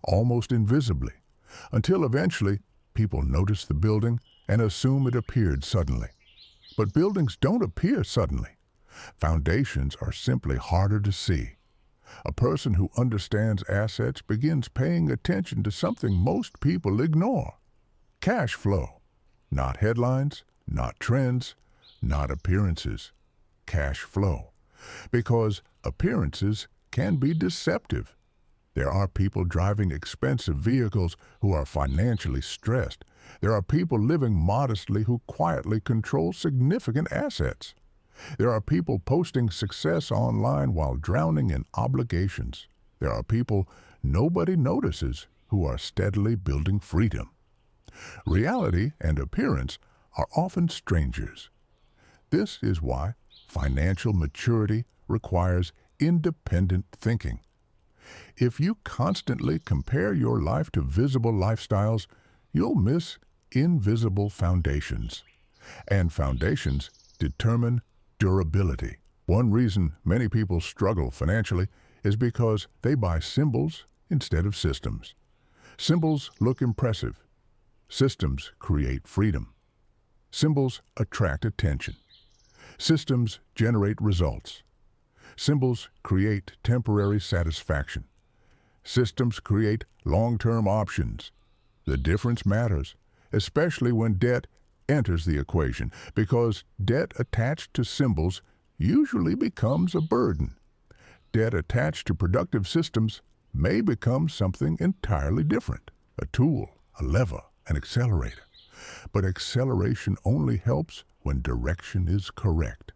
almost invisibly, until eventually people notice the building and assume it appeared suddenly. But buildings don't appear suddenly. Foundations are simply harder to see. A person who understands assets begins paying attention to something most people ignore. Cash flow. Not headlines, not trends, not appearances. Cash flow. Because appearances can be deceptive. There are people driving expensive vehicles who are financially stressed. There are people living modestly who quietly control significant assets. There are people posting success online while drowning in obligations. There are people nobody notices who are steadily building freedom. Reality and appearance are often strangers. This is why financial maturity requires independent thinking. If you constantly compare your life to visible lifestyles, you'll miss invisible foundations. And foundations determine durability. One reason many people struggle financially is because they buy symbols instead of systems. Symbols look impressive. Systems create freedom. Symbols attract attention. Systems generate results. Symbols create temporary satisfaction. Systems create long-term options. The difference matters, especially when debt enters the equation, because debt attached to symbols usually becomes a burden. Debt attached to productive systems may become something entirely different, a tool, a lever, an accelerator. But acceleration only helps when direction is correct.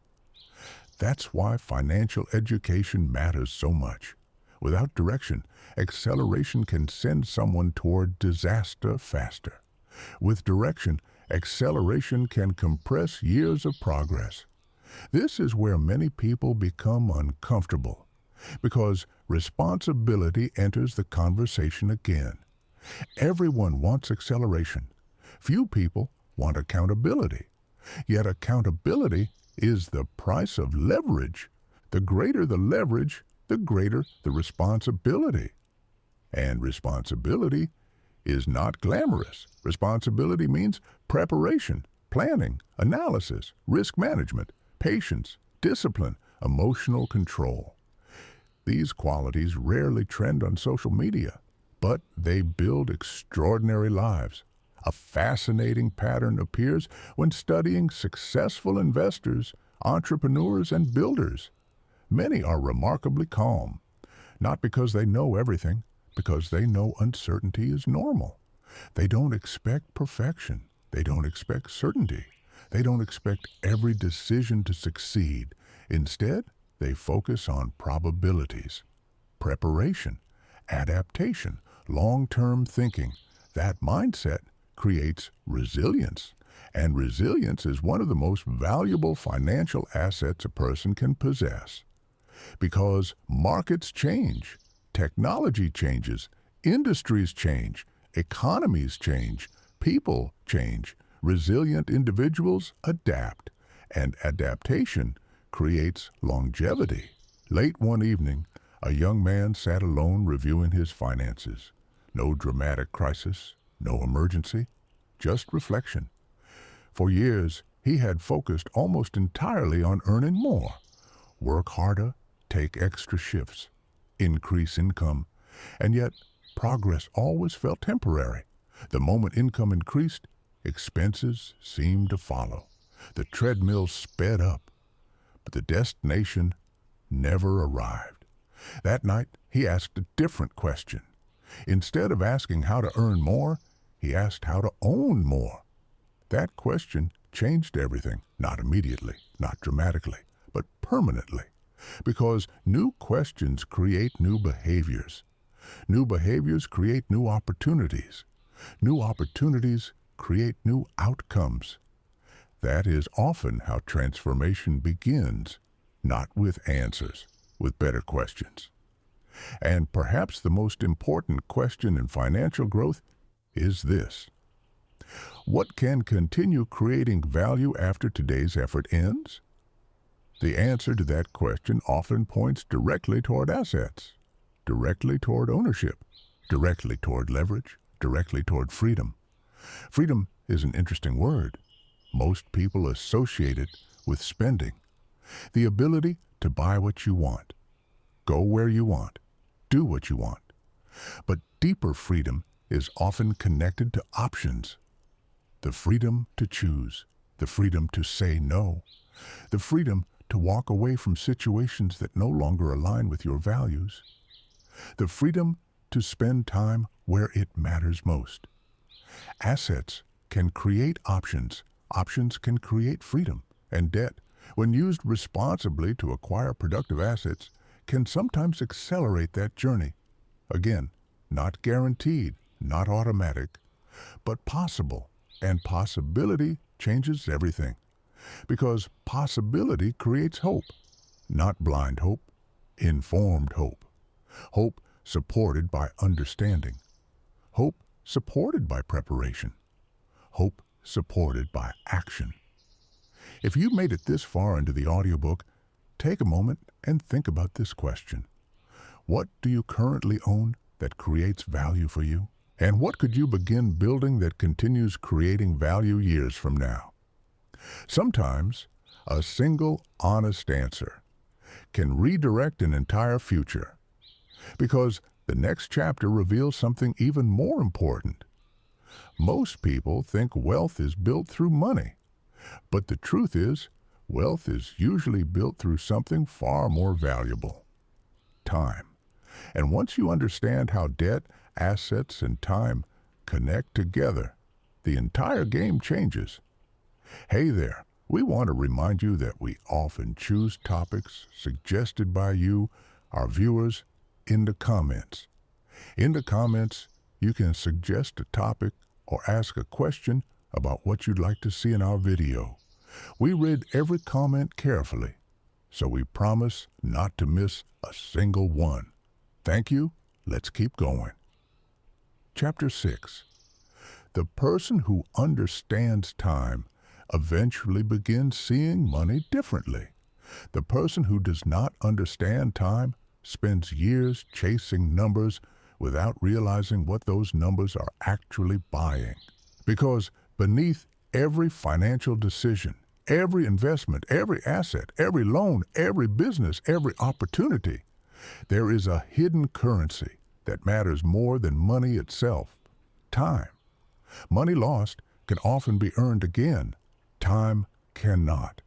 That's why financial education matters so much. Without direction, acceleration can send someone toward disaster faster. With direction, acceleration can compress years of progress. This is where many people become uncomfortable, because responsibility enters the conversation again. Everyone wants acceleration. Few people want accountability. Yet accountability is the price of leverage. The greater the leverage, the greater the responsibility. And responsibility is not glamorous. Responsibility means preparation, planning, analysis, risk management, patience, discipline, emotional control. These qualities rarely trend on social media, but they build extraordinary lives. A fascinating pattern appears when studying successful investors, entrepreneurs, and builders. Many are remarkably calm, not because they know everything, because they know uncertainty is normal. They don't expect perfection. They don't expect certainty. They don't expect every decision to succeed. Instead, they focus on probabilities, preparation, adaptation, long-term thinking. That mindset creates resilience, and resilience is one of the most valuable financial assets a person can possess. Because markets change, technology changes, industries change, economies change, people change, resilient individuals adapt, and adaptation creates longevity. Late one evening, a young man sat alone reviewing his finances. No dramatic crisis, no emergency, just reflection. For years, he had focused almost entirely on earning more. Work harder, take extra shifts, increase income, and yet progress always felt temporary. The moment income increased, expenses seemed to follow. The treadmill sped up, but the destination never arrived. That night, he asked a different question. Instead of asking how to earn more, he asked how to own more. That question changed everything, not immediately, not dramatically, but permanently. Because new questions create new behaviors. New behaviors create new opportunities. New opportunities create new outcomes. That is often how transformation begins, not with answers, with better questions. And perhaps the most important question in financial growth is this: what can continue creating value after today's effort ends? The answer to that question often points directly toward assets, directly toward ownership, directly toward leverage, directly toward freedom. Freedom is an interesting word. Most people associate it with spending. The ability to buy what you want, go where you want, do what you want. But deeper freedom is often connected to options. The freedom to choose, the freedom to say no, the freedom to walk away from situations that no longer align with your values, the freedom to spend time where it matters most. Assets can create options. Options can create freedom. And debt, when used responsibly to acquire productive assets, can sometimes accelerate that journey. Again, not guaranteed, not automatic, but possible. And possibility changes everything. Because possibility creates hope. Not blind hope, informed hope. Hope supported by understanding. Hope supported by preparation. Hope supported by action. If you made it this far into the audiobook, Take a moment and think about this question. What do you currently own that creates value for you? And what could you begin building that continues creating value years from now? Sometimes, a single honest answer can redirect an entire future, because the next chapter reveals something even more important. Most people think wealth is built through money, but the truth is, wealth is usually built through something far more valuable: time. And once you understand how debt, assets, and time connect together, the entire game changes. Hey there, we want to remind you that we often choose topics suggested by you, our viewers, in the comments. In the comments, you can suggest a topic or ask a question about what you'd like to see in our video. We read every comment carefully, so we promise not to miss a single one. Thank you. Let's keep going. Chapter 6. The person who understands time eventually begins seeing money differently. The person who does not understand time spends years chasing numbers without realizing what those numbers are actually buying. Because beneath every financial decision, every investment, every asset, every loan, every business, every opportunity, there is a hidden currency that matters more than money itself: time. Money lost can often be earned again. Time cannot.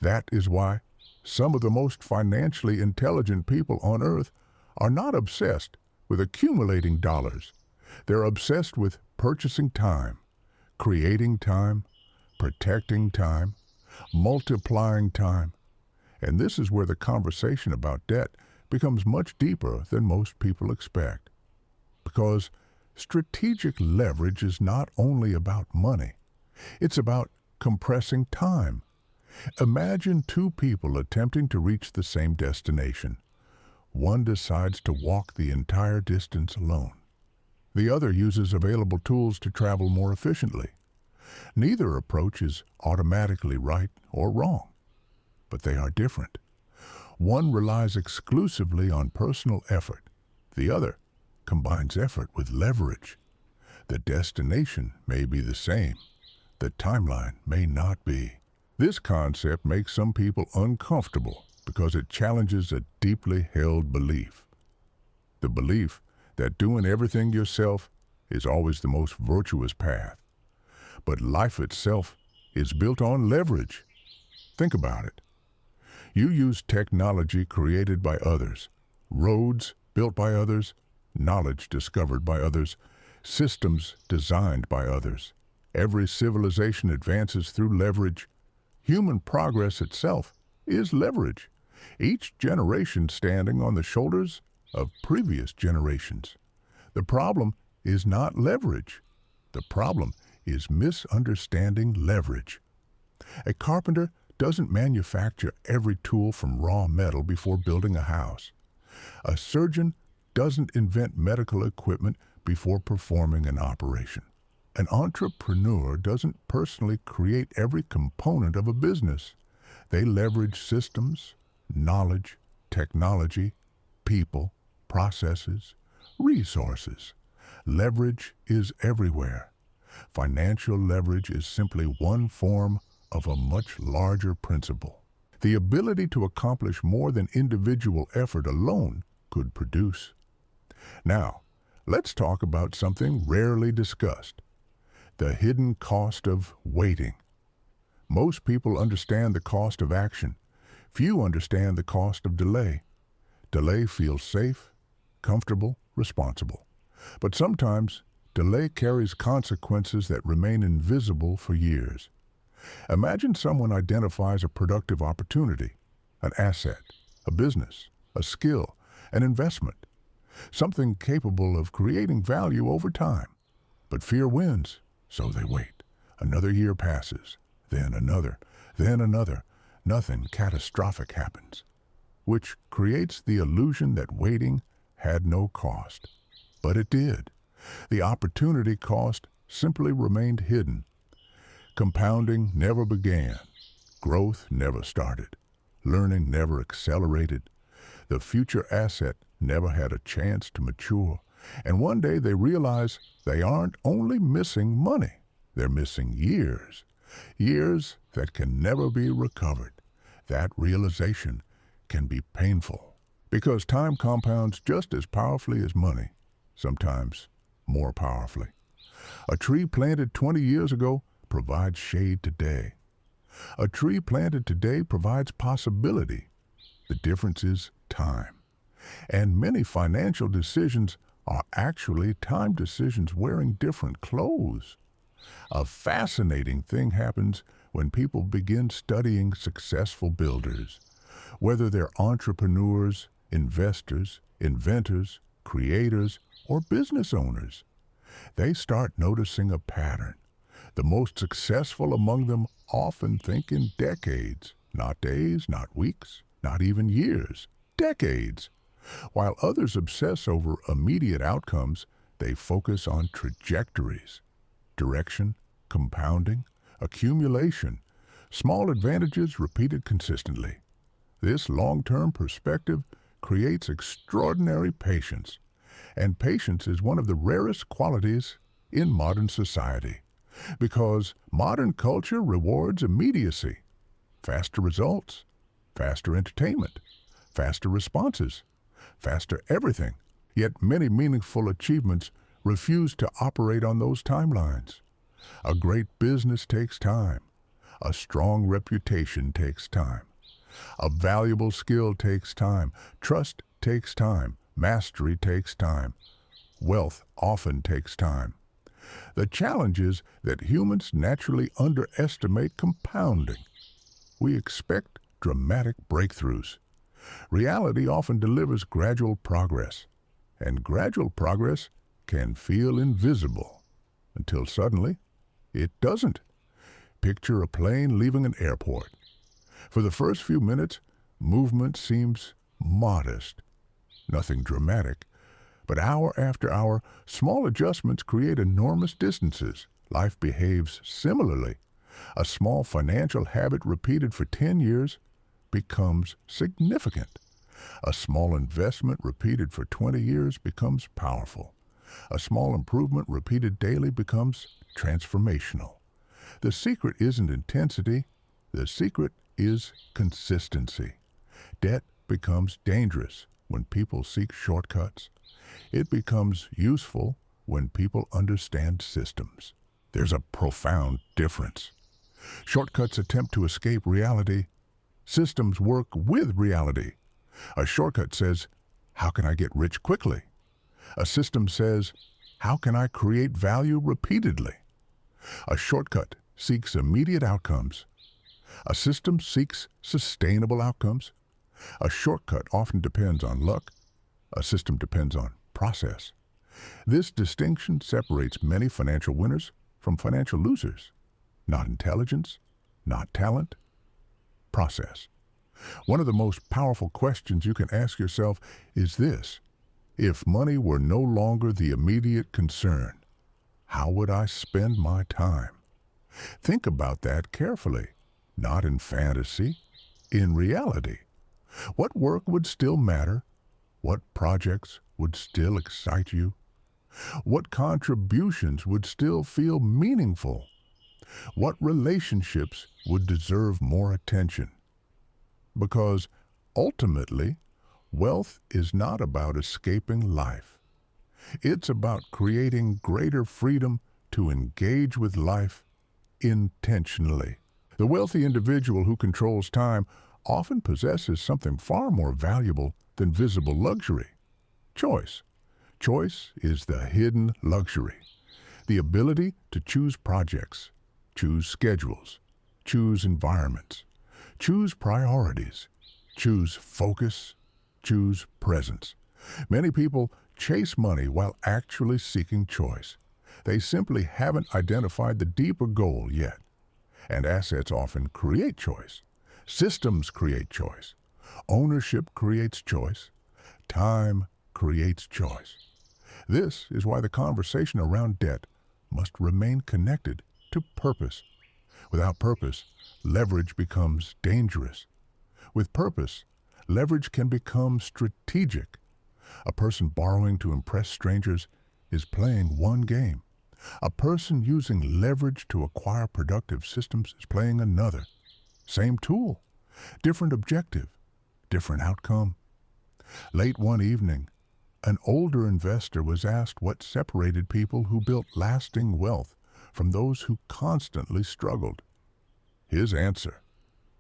That is why some of the most financially intelligent people on earth are not obsessed with accumulating dollars. They're obsessed with purchasing time, creating time, protecting time, multiplying time. And this is where the conversation about debt becomes much deeper than most people expect. Because strategic leverage is not only about money, it's about compressing time. Imagine two people attempting to reach the same destination. One decides to walk the entire distance alone. The other uses available tools to travel more efficiently. Neither approach is automatically right or wrong, but they are different. One relies exclusively on personal effort. The other combines effort with leverage. The destination may be the same. The timeline may not be. This concept makes some people uncomfortable because it challenges a deeply held belief. The belief that doing everything yourself is always the most virtuous path. But life itself is built on leverage. Think about it. You use technology created by others, roads built by others, knowledge discovered by others, systems designed by others. Every civilization advances through leverage. Human progress itself is leverage, each generation standing on the shoulders of previous generations. The problem is not leverage. The problem is misunderstanding leverage. A carpenter doesn't manufacture every tool from raw metal before building a house. A surgeon doesn't invent medical equipment before performing an operation. An entrepreneur doesn't personally create every component of a business. They leverage systems, knowledge, technology, people, processes, resources. Leverage is everywhere. Financial leverage is simply one form of a much larger principle. The ability to accomplish more than individual effort alone could produce. Now, let's talk about something rarely discussed: the hidden cost of waiting. Most people understand the cost of action. Few understand the cost of delay. Delay feels safe, comfortable, responsible. But sometimes, delay carries consequences that remain invisible for years. Imagine someone identifies a productive opportunity, an asset, a business, a skill, an investment, something capable of creating value over time. But fear wins, so they wait. Another year passes, then another, then another. Nothing catastrophic happens, which creates the illusion that waiting had no cost. But it did. The opportunity cost simply remained hidden. Compounding never began. Growth never started. Learning never accelerated. The future asset never had a chance to mature. And one day they realize they aren't only missing money, they're missing years. Years that can never be recovered. That realization can be painful because time compounds just as powerfully as money, sometimes more powerfully. A tree planted 20 years ago provides shade today. A tree planted today provides possibility. The difference is time. And many financial decisions are actually time decisions wearing different clothes. A fascinating thing happens when people begin studying successful builders, whether they're entrepreneurs, investors, inventors, creators, or business owners. They start noticing a pattern. The most successful among them often think in decades, not days, not weeks, not even years, decades. While others obsess over immediate outcomes, they focus on trajectories, direction, compounding, accumulation, small advantages repeated consistently. This long-term perspective creates extraordinary patience, and patience is one of the rarest qualities in modern society because modern culture rewards immediacy, faster results, faster entertainment, faster responses, faster everything. Yet many meaningful achievements refuse to operate on those timelines. A great business takes time. A strong reputation takes time. A valuable skill takes time. Trust takes time. Mastery takes time. Wealth often takes time. The challenge is that humans naturally underestimate compounding. We expect dramatic breakthroughs. Reality often delivers gradual progress, and gradual progress can feel invisible until suddenly it doesn't. Picture a plane leaving an airport. For the first few minutes, movement seems modest, nothing dramatic. But hour after hour, small adjustments create enormous distances. Life behaves similarly. A small financial habit repeated for 10 years becomes significant. A small investment repeated for 20 years becomes powerful. A small improvement repeated daily becomes transformational. The secret isn't intensity. The secret is consistency. Debt becomes dangerous when people seek shortcuts. It becomes useful when people understand systems. There's a profound difference. Shortcuts attempt to escape reality. Systems work with reality. A shortcut says, how can I get rich quickly? A system says, how can I create value repeatedly? A shortcut seeks immediate outcomes. A system seeks sustainable outcomes. A shortcut often depends on luck. A system depends on process. This distinction separates many financial winners from financial losers. Not intelligence, not talent, process. One of the most powerful questions you can ask yourself is this: if money were no longer the immediate concern, how would I spend my time? Think about that carefully, not in fantasy, in reality. What work would still matter? What projects would still excite you? What contributions would still feel meaningful? What relationships would deserve more attention? Because ultimately, wealth is not about escaping life. It's about creating greater freedom to engage with life intentionally. The wealthy individual who controls time often possesses something far more valuable than visible luxury: choice. Choice is the hidden luxury. The ability to choose projects, choose schedules, choose environments, choose priorities, choose focus, choose presence. Many people chase money while actually seeking choice. They simply haven't identified the deeper goal yet. And assets often create choice. Systems create choice. Ownership creates choice. Time creates choice. This is why the conversation around debt must remain connected to purpose. Without purpose, leverage becomes dangerous. With purpose, leverage can become strategic. A person borrowing to impress strangers is playing one game. A person using leverage to acquire productive systems is playing another. Same tool, different objective, different outcome. Late one evening, an older investor was asked what separated people who built lasting wealth from those who constantly struggled. His answer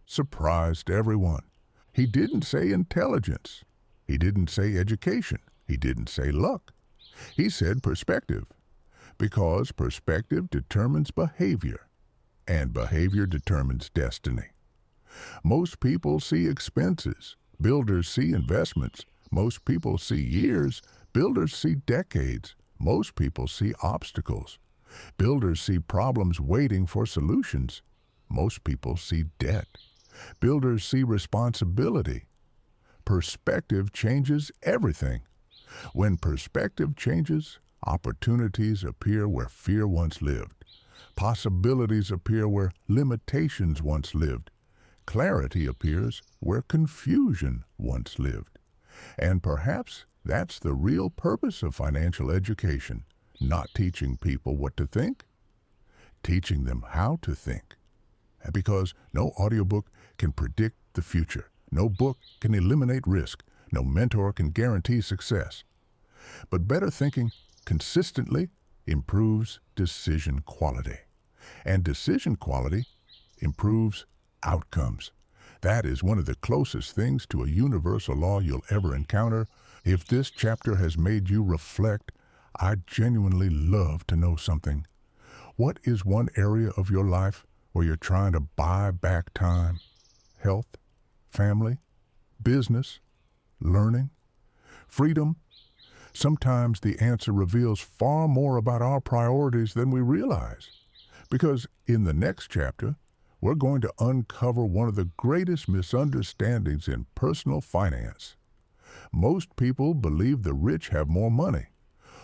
surprised everyone. He didn't say intelligence. He didn't say education. He didn't say luck. He said perspective, because perspective determines behavior, and behavior determines destiny. Most people see expenses. Builders see investments. Most people see years. Builders see decades. Most people see obstacles. Builders see problems waiting for solutions. Most people see debt. Builders see responsibility. Perspective changes everything. When perspective changes, opportunities appear where fear once lived. Possibilities appear where limitations once lived. Clarity appears where confusion once lived. And perhaps that's the real purpose of financial education, not teaching people what to think, teaching them how to think. Because no audiobook can predict the future. No book can eliminate risk. No mentor can guarantee success. But better thinking consistently improves decision quality. And decision quality improves outcomes. That is one of the closest things to a universal law you'll ever encounter. If this chapter has made you reflect, I'd genuinely love to know something. What is one area of your life where you're trying to buy back time? Health, family, business, learning, freedom? Sometimes the answer reveals far more about our priorities than we realize. Because in the next chapter, we're going to uncover one of the greatest misunderstandings in personal finance. Most people believe the rich have more money.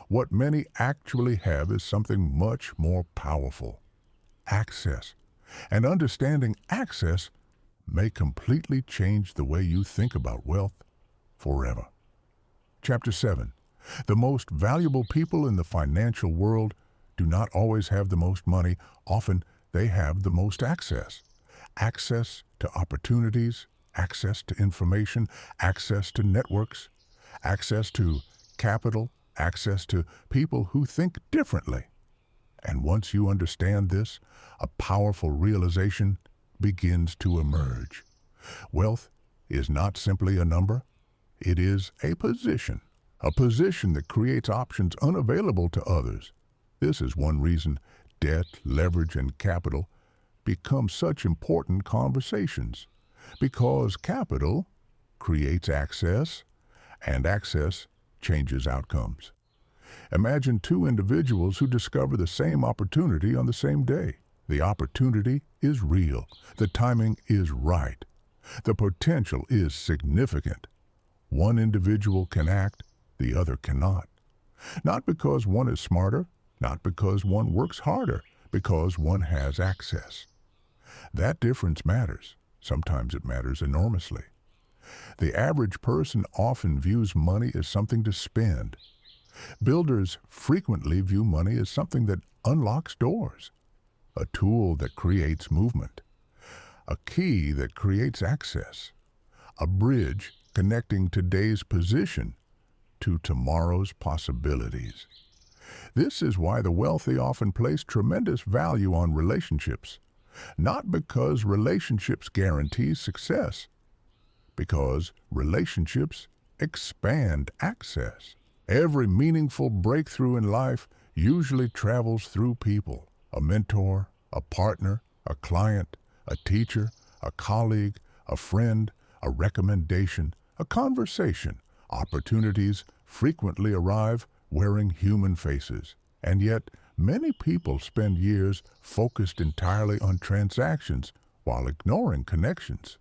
What many actually have is something much more powerful: access. And understanding access may completely change the way you think about wealth forever. Chapter 7. The most valuable people in the financial world do not always have the most money. Often they have the most access. Access to opportunities, access to information, access to networks, access to capital, access to people who think differently. And once you understand this, a powerful realization begins to emerge. Wealth is not simply a number. It is a position that creates options unavailable to others. This is one reason debt, leverage, and capital become such important conversations, because capital creates access, and access changes outcomes. Imagine two individuals who discover the same opportunity on the same day. The opportunity is real. The timing is right. The potential is significant. One individual can act, the other cannot. Not because one is smarter, not because one works harder, because one has access. That difference matters. Sometimes it matters enormously. The average person often views money as something to spend. Builders frequently view money as something that unlocks doors, a tool that creates movement, a key that creates access, a bridge connecting today's position to tomorrow's possibilities. This is why the wealthy often place tremendous value on relationships, not because relationships guarantee success, because relationships expand access. Every meaningful breakthrough in life usually travels through people: a mentor, a partner, a client, a teacher, a colleague, a friend, a recommendation, a conversation. Opportunities frequently arrive wearing human faces, and yet many people spend years focused entirely on transactions while ignoring connections.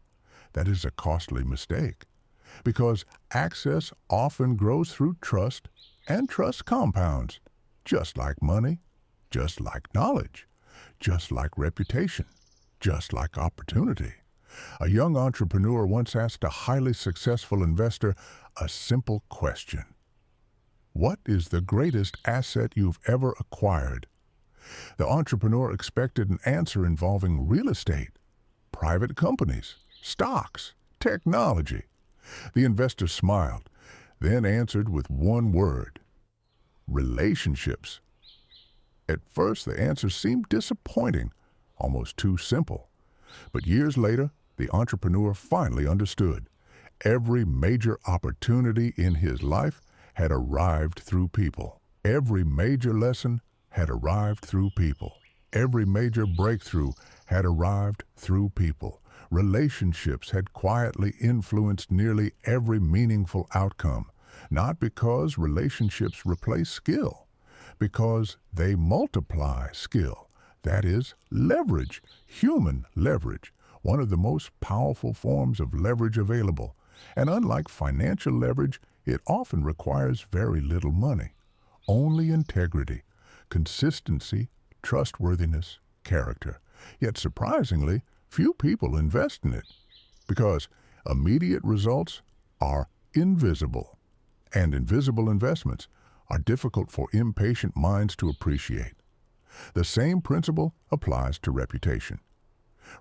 That is a costly mistake, because access often grows through trust, and trust compounds, just like money, just like knowledge, just like reputation, just like opportunity. A young entrepreneur once asked a highly successful investor a simple question. What is the greatest asset you've ever acquired? The entrepreneur expected an answer involving real estate, private companies, stocks, technology. The investor smiled, then answered with one word: relationships. At first, the answer seemed disappointing, almost too simple. But years later, the entrepreneur finally understood. Every major opportunity in his life had arrived through people. Every major lesson had arrived through people. Every major breakthrough had arrived through people. Relationships had quietly influenced nearly every meaningful outcome, not because relationships replace skill, because they multiply skill. That is, leverage, human leverage, one of the most powerful forms of leverage available. And unlike financial leverage, it often requires very little money. Only integrity, consistency, trustworthiness, character. Yet surprisingly, few people invest in it because immediate results are invisible, and invisible investments are difficult for impatient minds to appreciate. The same principle applies to reputation.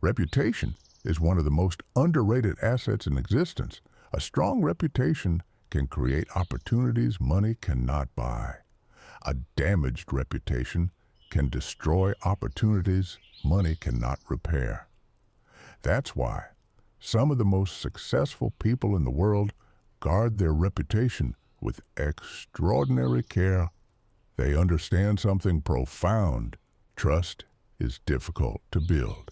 Reputation is one of the most underrated assets in existence. A strong reputation can create opportunities money cannot buy. A damaged reputation can destroy opportunities money cannot repair. That's why some of the most successful people in the world guard their reputation with extraordinary care. They understand something profound. Trust is difficult to build,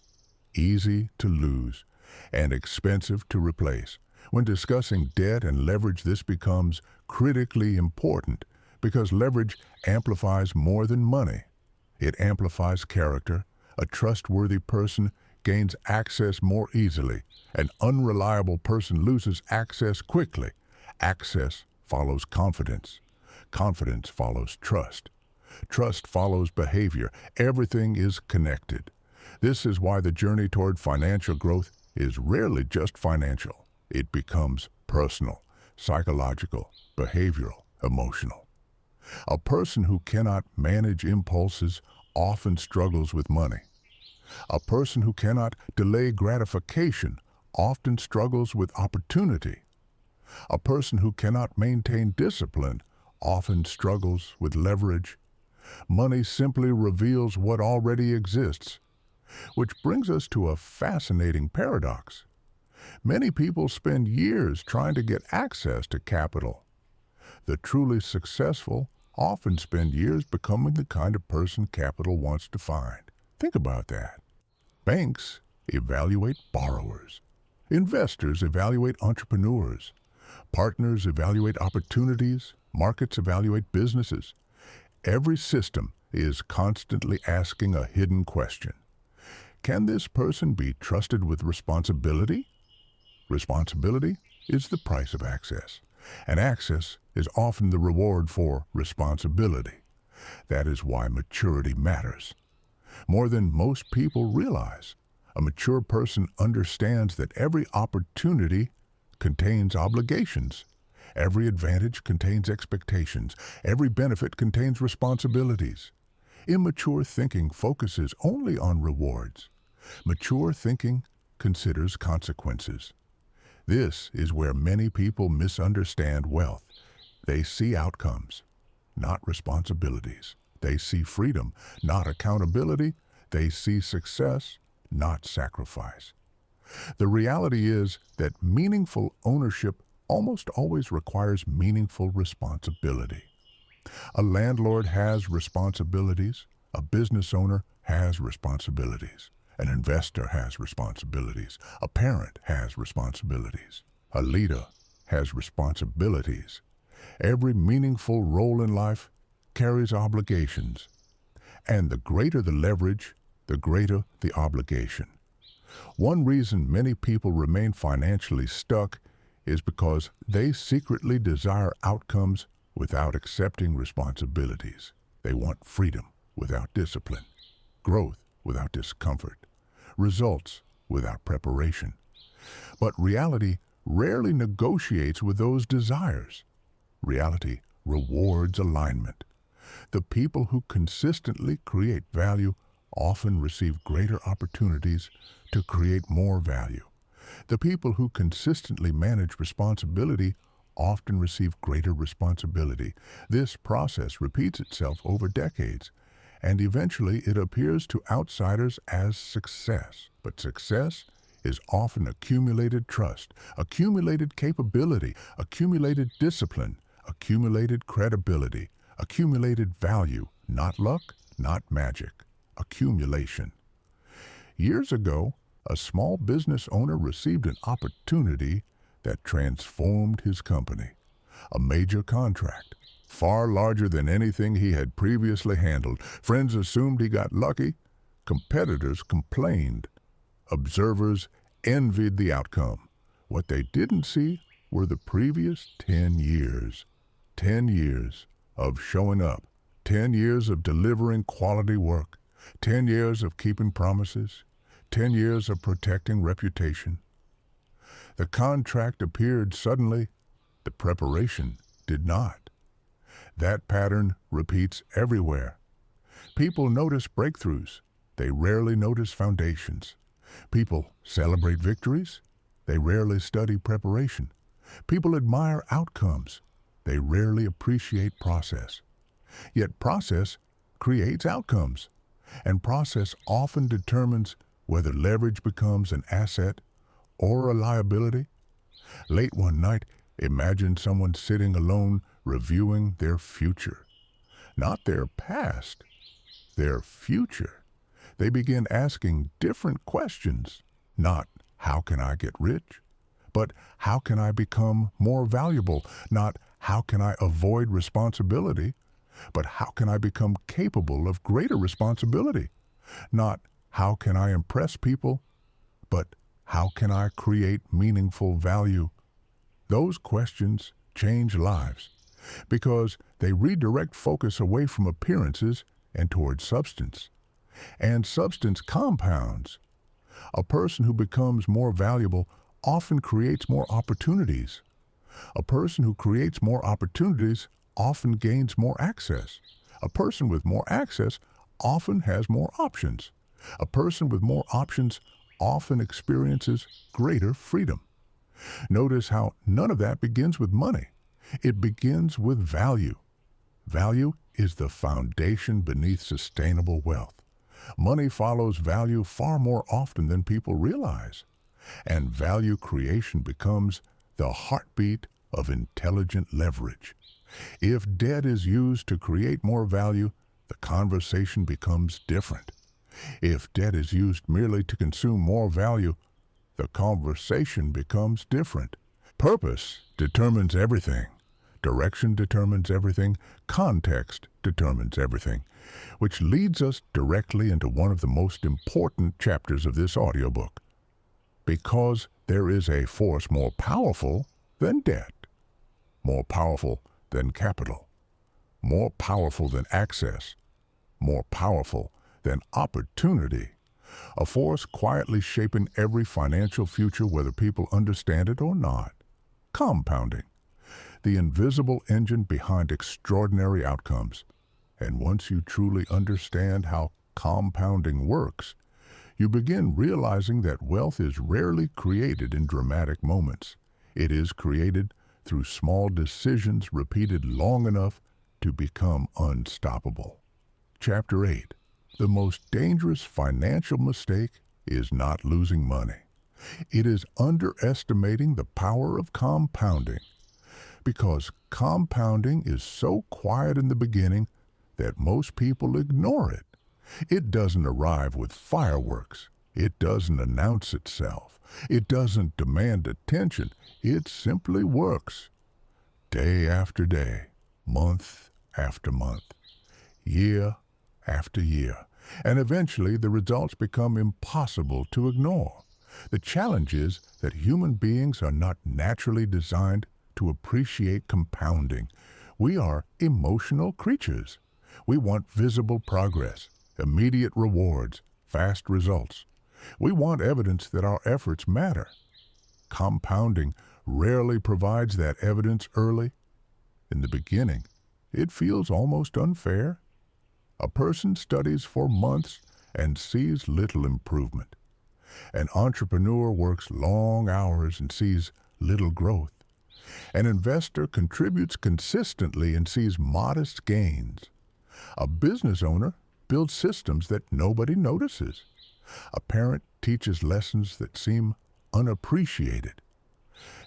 easy to lose, and expensive to replace. When discussing debt and leverage, this becomes critically important because leverage amplifies more than money. It amplifies character. A trustworthy person gains access more easily. An unreliable person loses access quickly. Access follows confidence. Confidence follows trust. Trust follows behavior. Everything is connected. This is why the journey toward financial growth is rarely just financial. It becomes personal, psychological, behavioral, emotional. A person who cannot manage impulses often struggles with money. A person who cannot delay gratification often struggles with opportunity. A person who cannot maintain discipline often struggles with leverage. Money simply reveals what already exists, which brings us to a fascinating paradox. Many people spend years trying to get access to capital. The truly successful often spend years becoming the kind of person capital wants to find. Think about that. Banks evaluate borrowers. Investors evaluate entrepreneurs. Partners evaluate opportunities. Markets evaluate businesses. Every system is constantly asking a hidden question. Can this person be trusted with responsibility? Responsibility is the price of access, and access is often the reward for responsibility. That is why maturity matters. More than most people realize, a mature person understands that every opportunity contains obligations. Every advantage contains expectations. Every benefit contains responsibilities. Immature thinking focuses only on rewards. Mature thinking considers consequences. This is where many people misunderstand wealth. They see outcomes, not responsibilities. They see freedom, not accountability. They see success, not sacrifice. The reality is that meaningful ownership almost always requires meaningful responsibility. A landlord has responsibilities. A business owner has responsibilities. An investor has responsibilities. A parent has responsibilities. A leader has responsibilities. Every meaningful role in life carries obligations. And the greater the leverage, the greater the obligation. One reason many people remain financially stuck is because they secretly desire outcomes without accepting responsibilities. They want freedom without discipline, growth without discomfort, results without preparation. But reality rarely negotiates with those desires. Reality rewards alignment. The people who consistently create value often receive greater opportunities to create more value. The people who consistently manage responsibility often receive greater responsibility. This process repeats itself over decades, and eventually it appears to outsiders as success. But success is often accumulated trust, accumulated capability, accumulated discipline, accumulated credibility, accumulated value, not luck, not magic, accumulation. Years ago, a small business owner received an opportunity that transformed his company. A major contract, far larger than anything he had previously handled. Friends assumed he got lucky. Competitors complained. Observers envied the outcome. What they didn't see were the previous 10 years. 10 years of showing up. 10 years of delivering quality work. 10 years of keeping promises. 10 years of protecting reputation. The contract appeared suddenly. The preparation did not. That pattern repeats everywhere. People notice breakthroughs. They rarely notice foundations. People celebrate victories. They rarely study preparation. People admire outcomes. They rarely appreciate process. Yet process creates outcomes, and process often determines whether leverage becomes an asset or a liability. Late one night, imagine someone sitting alone reviewing their future. Not their past, their future. They begin asking different questions. Not, how can I get rich? But how can I become more valuable? Not, how can I avoid responsibility? But how can I become capable of greater responsibility? Not, how can I impress people? But how can I create meaningful value? Those questions change lives because they redirect focus away from appearances and towards substance. And substance compounds. A person who becomes more valuable often creates more opportunities. A person who creates more opportunities often gains more access. A person with more access often has more options. A person with more options often experiences greater freedom. Notice how none of that begins with money. It begins with value. Value is the foundation beneath sustainable wealth. Money follows value far more often than people realize. And value creation becomes the heartbeat of intelligent leverage. If debt is used to create more value, the conversation becomes different. If debt is used merely to consume more value, the conversation becomes different. Purpose determines everything. Direction determines everything. Context determines everything, which leads us directly into one of the most important chapters of this audiobook. Because there is a force more powerful than debt, more powerful than capital, more powerful than access, more powerful than opportunity, a force quietly shaping every financial future whether people understand it or not. Compounding, the invisible engine behind extraordinary outcomes. And once you truly understand how compounding works, you begin realizing that wealth is rarely created in dramatic moments. It is created through small decisions repeated long enough to become unstoppable. Chapter 8. The most dangerous financial mistake is not losing money. It is underestimating the power of compounding. Because compounding is so quiet in the beginning that most people ignore it. It doesn't arrive with fireworks. It doesn't announce itself. It doesn't demand attention. It simply works. Day after day, month after month, year after year. And eventually the results become impossible to ignore. The challenge is that human beings are not naturally designed to appreciate compounding. We are emotional creatures. We want visible progress, immediate rewards, fast results. We want evidence that our efforts matter. compounding rarely provides that evidence early. In the beginning, it feels almost unfair. A person studies for months and sees little improvement. An entrepreneur works long hours and sees little growth. An investor contributes consistently and sees modest gains. A business owner builds systems that nobody notices. A parent teaches lessons that seem unappreciated.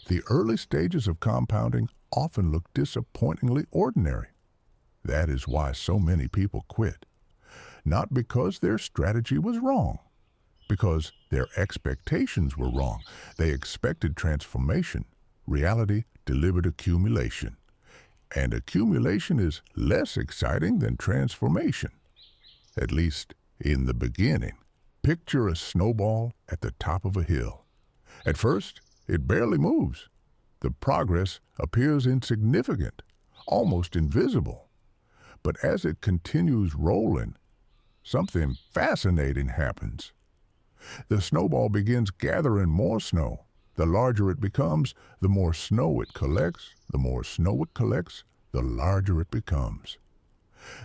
The early stages of compounding often look disappointingly ordinary. That is why so many people quit. Not because their strategy was wrong, because their expectations were wrong. They expected transformation. Reality delivered accumulation. And accumulation is less exciting than transformation, at least in the beginning. Picture a snowball at the top of a hill. At first, it barely moves. The progress appears insignificant, almost invisible. But as it continues rolling, something fascinating happens. The snowball begins gathering more snow. The larger it becomes, the more snow it collects. The more snow it collects, the larger it becomes.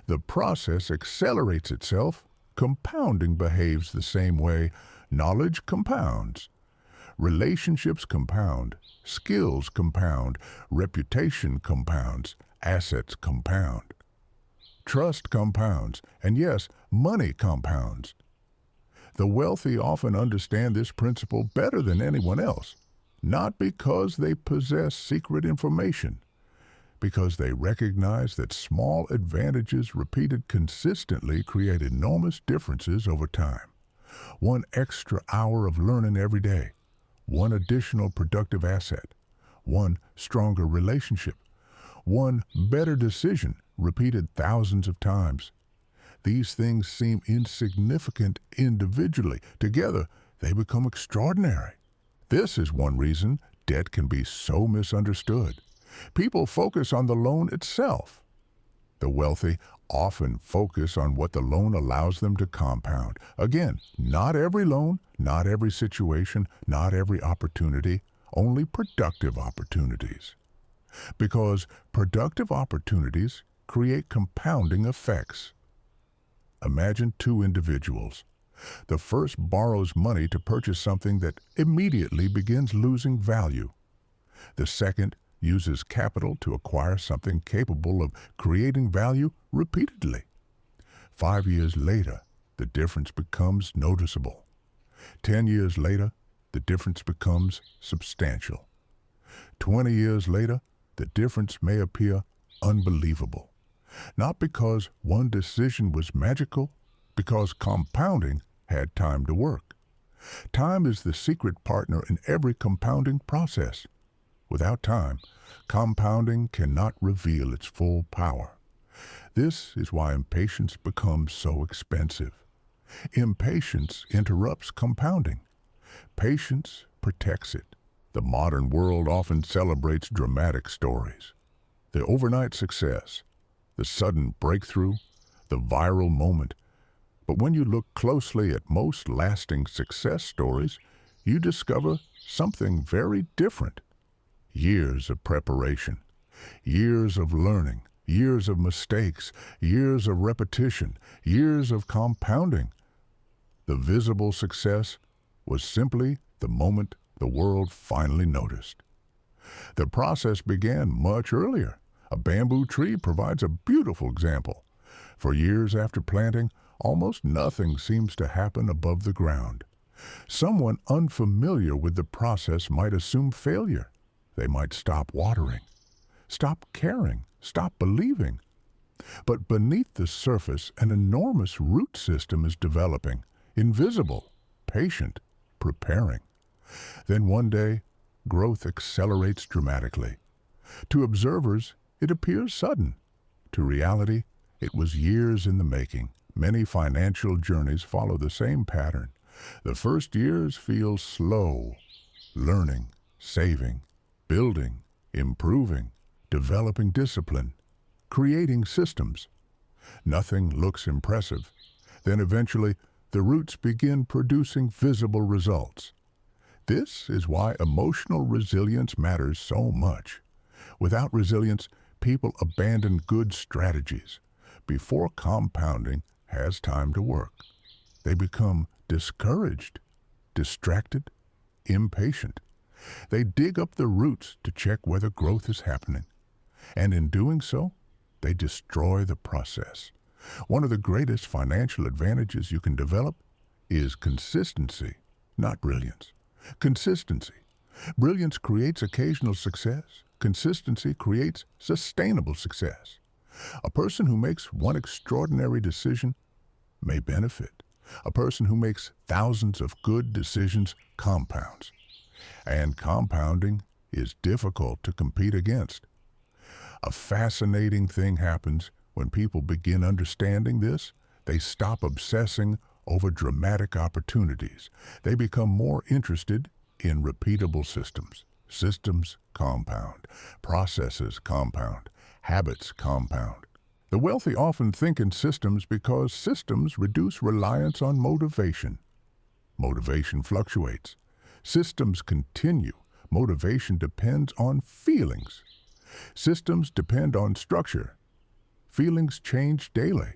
The process accelerates itself. Compounding behaves the same way. Knowledge compounds. Relationships compound. Skills compound. Reputation compounds. Assets compound. Trust compounds. And yes, money compounds. The wealthy often understand this principle better than anyone else, not because they possess secret information, because they recognize that small advantages repeated consistently create enormous differences over time. One extra hour of learning every day, one additional productive asset, one stronger relationship, one better decision repeated thousands of times. These things seem insignificant individually. Together, they become extraordinary. This is one reason debt can be so misunderstood. People focus on the loan itself. The wealthy often focus on what the loan allows them to compound. Again, not every loan, not every situation, not every opportunity, only productive opportunities. Because productive opportunities create compounding effects. Imagine two individuals. The first borrows money to purchase something that immediately begins losing value. The second uses capital to acquire something capable of creating value repeatedly. 5 years later, the difference becomes noticeable. 10 years later, the difference becomes substantial. 20 years later, the difference may appear unbelievable. Not because one decision was magical, because compounding had time to work. Time is the secret partner in every compounding process. Without time, compounding cannot reveal its full power. This is why impatience becomes so expensive. Impatience interrupts compounding. Patience protects it. The modern world often celebrates dramatic stories. The overnight success, the sudden breakthrough, the viral moment. But when you look closely at most lasting success stories, you discover something very different. Years of preparation, years of learning, years of mistakes, years of repetition, years of compounding. The visible success was simply the moment the world finally noticed. The process began much earlier. A bamboo tree provides a beautiful example. For years after planting, almost nothing seems to happen above the ground. Someone unfamiliar with the process might assume failure. They might stop watering, stop caring, stop believing. But beneath the surface, an enormous root system is developing, invisible, patient, preparing. Then one day, growth accelerates dramatically. To observers, it appears sudden. To reality, it was years in the making. Many financial journeys follow the same pattern. The first years feel slow. Learning, saving, building, improving, developing discipline, creating systems. Nothing looks impressive. Then eventually, the roots begin producing visible results. This is why emotional resilience matters so much. Without resilience, people abandon good strategies before compounding has time to work. They become discouraged, distracted, impatient. They dig up the roots to check whether growth is happening. And in doing so, they destroy the process. One of the greatest financial advantages you can develop is consistency, not brilliance. Consistency. Brilliance creates occasional success. Consistency creates sustainable success. A person who makes one extraordinary decision may benefit. A person who makes thousands of good decisions compounds. And compounding is difficult to compete against. A fascinating thing happens when people begin understanding this. They stop obsessing over dramatic opportunities. They become more interested in repeatable systems. Systems compound. Processes compound. Habits compound. The wealthy often think in systems because systems reduce reliance on motivation. Motivation fluctuates. Systems continue. Motivation depends on feelings. Systems depend on structure. Feelings change daily.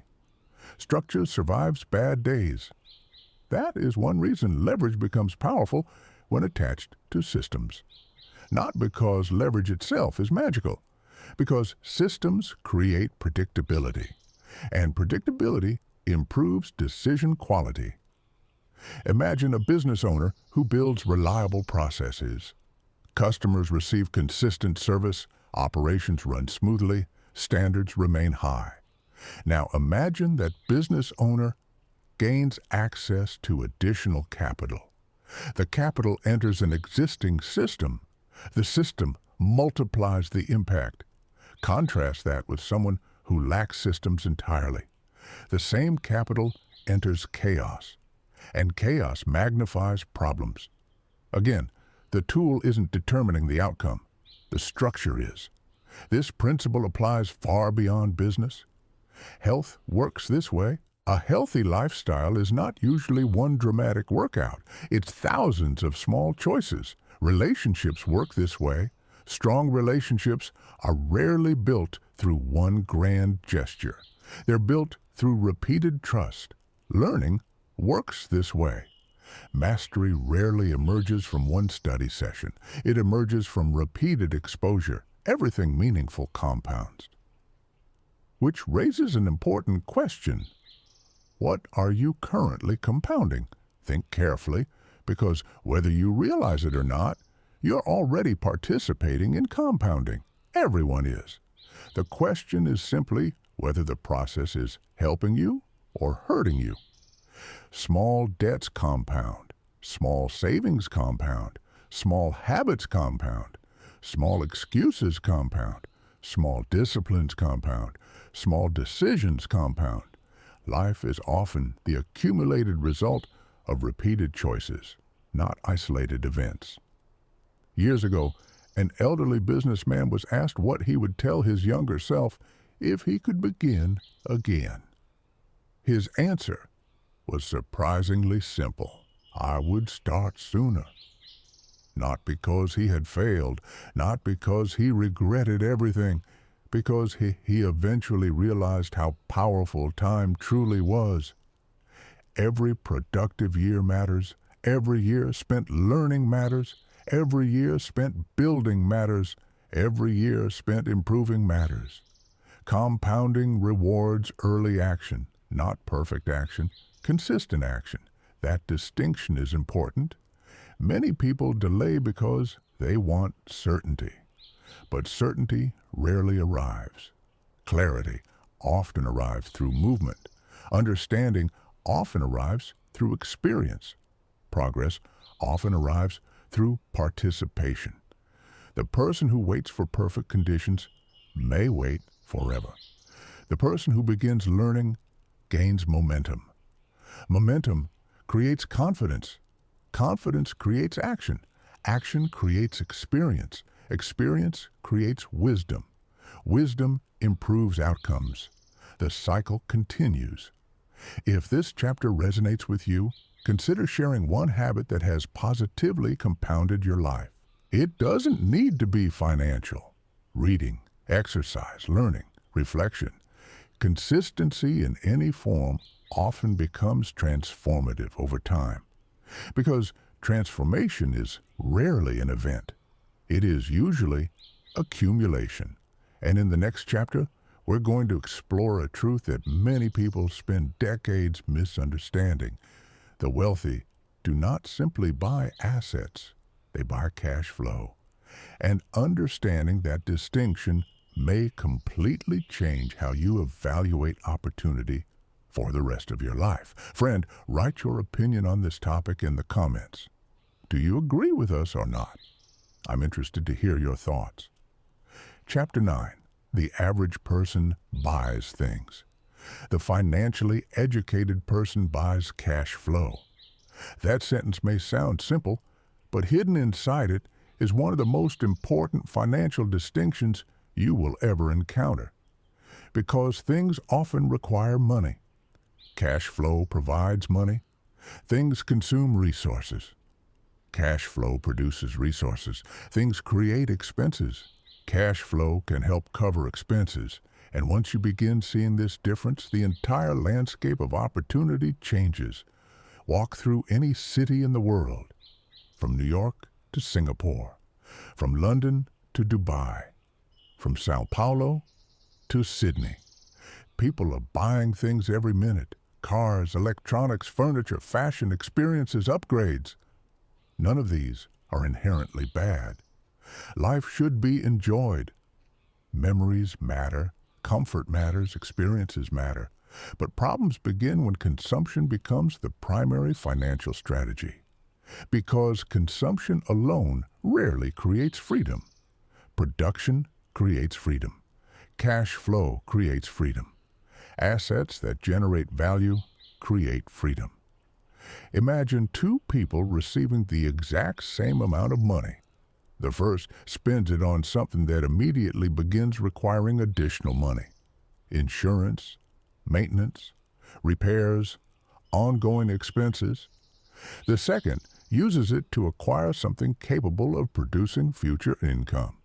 Structure survives bad days. That is one reason leverage becomes powerful when attached to systems. Not because leverage itself is magical, because systems create predictability, and predictability improves decision quality. Imagine a business owner who builds reliable processes. Customers receive consistent service, operations run smoothly, standards remain high. Now imagine that business owner gains access to additional capital. The capital enters an existing system. The system multiplies the impact. Contrast that with someone who lacks systems entirely. The same capital enters chaos, and chaos magnifies problems. Again, the tool isn't determining the outcome. The structure is. This principle applies far beyond business. Health works this way. A healthy lifestyle is not usually one dramatic workout. It's thousands of small choices. Relationships work this way. Strong relationships are rarely built through one grand gesture. They're built through repeated trust. Learning works this way. Mastery rarely emerges from one study session. It emerges from repeated exposure. Everything meaningful compounds. Which raises an important question. What are you currently compounding? Think carefully, because whether you realize it or not, you're already participating in compounding. Everyone is. The question is simply whether the process is helping you or hurting you. Small debts compound. Small savings compound. Small habits compound. Small excuses compound. Small disciplines compound. Small decisions compound. Life is often the accumulated result of repeated choices, not isolated events. Years ago, an elderly businessman was asked what he would tell his younger self if he could begin again. His answer was surprisingly simple. I would start sooner. Not because he had failed, not because he regretted everything, because he eventually realized how powerful time truly was. Every productive year matters. Every year spent learning matters. Every year spent building matters. Every year spent improving matters. Compounding rewards early action, not perfect action, consistent action. That distinction is important. Many people delay because they want certainty. But certainty rarely arrives. Clarity often arrives through movement. Understanding often arrives through experience. Progress often arrives through participation. The person who waits for perfect conditions may wait forever. The person who begins learning gains momentum. Momentum creates confidence. Confidence creates action. Action creates experience. Experience creates wisdom. Wisdom improves outcomes. The cycle continues. If this chapter resonates with you, Consider sharing one habit that has positively compounded your life. It doesn't need to be financial. Reading, exercise, learning, reflection. Consistency in any form often becomes transformative over time, because transformation is rarely an event. It is usually accumulation. And in the next chapter, we're going to explore a truth that many people spend decades misunderstanding. The wealthy do not simply buy assets, they buy cash flow. And understanding that distinction may completely change how you evaluate opportunity for the rest of your life. Friend, write your opinion on this topic in the comments. Do you agree with us or not? I'm interested to hear your thoughts. Chapter 9. The average person buys things. The financially educated person buys cash flow. That sentence may sound simple, but hidden inside it is one of the most important financial distinctions you will ever encounter. Because things often require money. Cash flow provides money. Things consume resources. Cash flow produces resources. Things create expenses. Cash flow can help cover expenses. And once you begin seeing this difference, the entire landscape of opportunity changes. Walk through any city in the world, from New York to Singapore, from London to Dubai, from Sao Paulo to Sydney. People are buying things every minute. Cars, electronics, furniture, fashion, experiences, upgrades. None of these are inherently bad. Life should be enjoyed. Memories matter, comfort matters, experiences matter. But problems begin when consumption becomes the primary financial strategy. Because consumption alone rarely creates freedom. Production creates freedom. Cash flow creates freedom. Assets that generate value create freedom. Imagine two people receiving the exact same amount of money. The first spends it on something that immediately begins requiring additional money. Insurance, maintenance, repairs, ongoing expenses. The second uses it to acquire something capable of producing future income.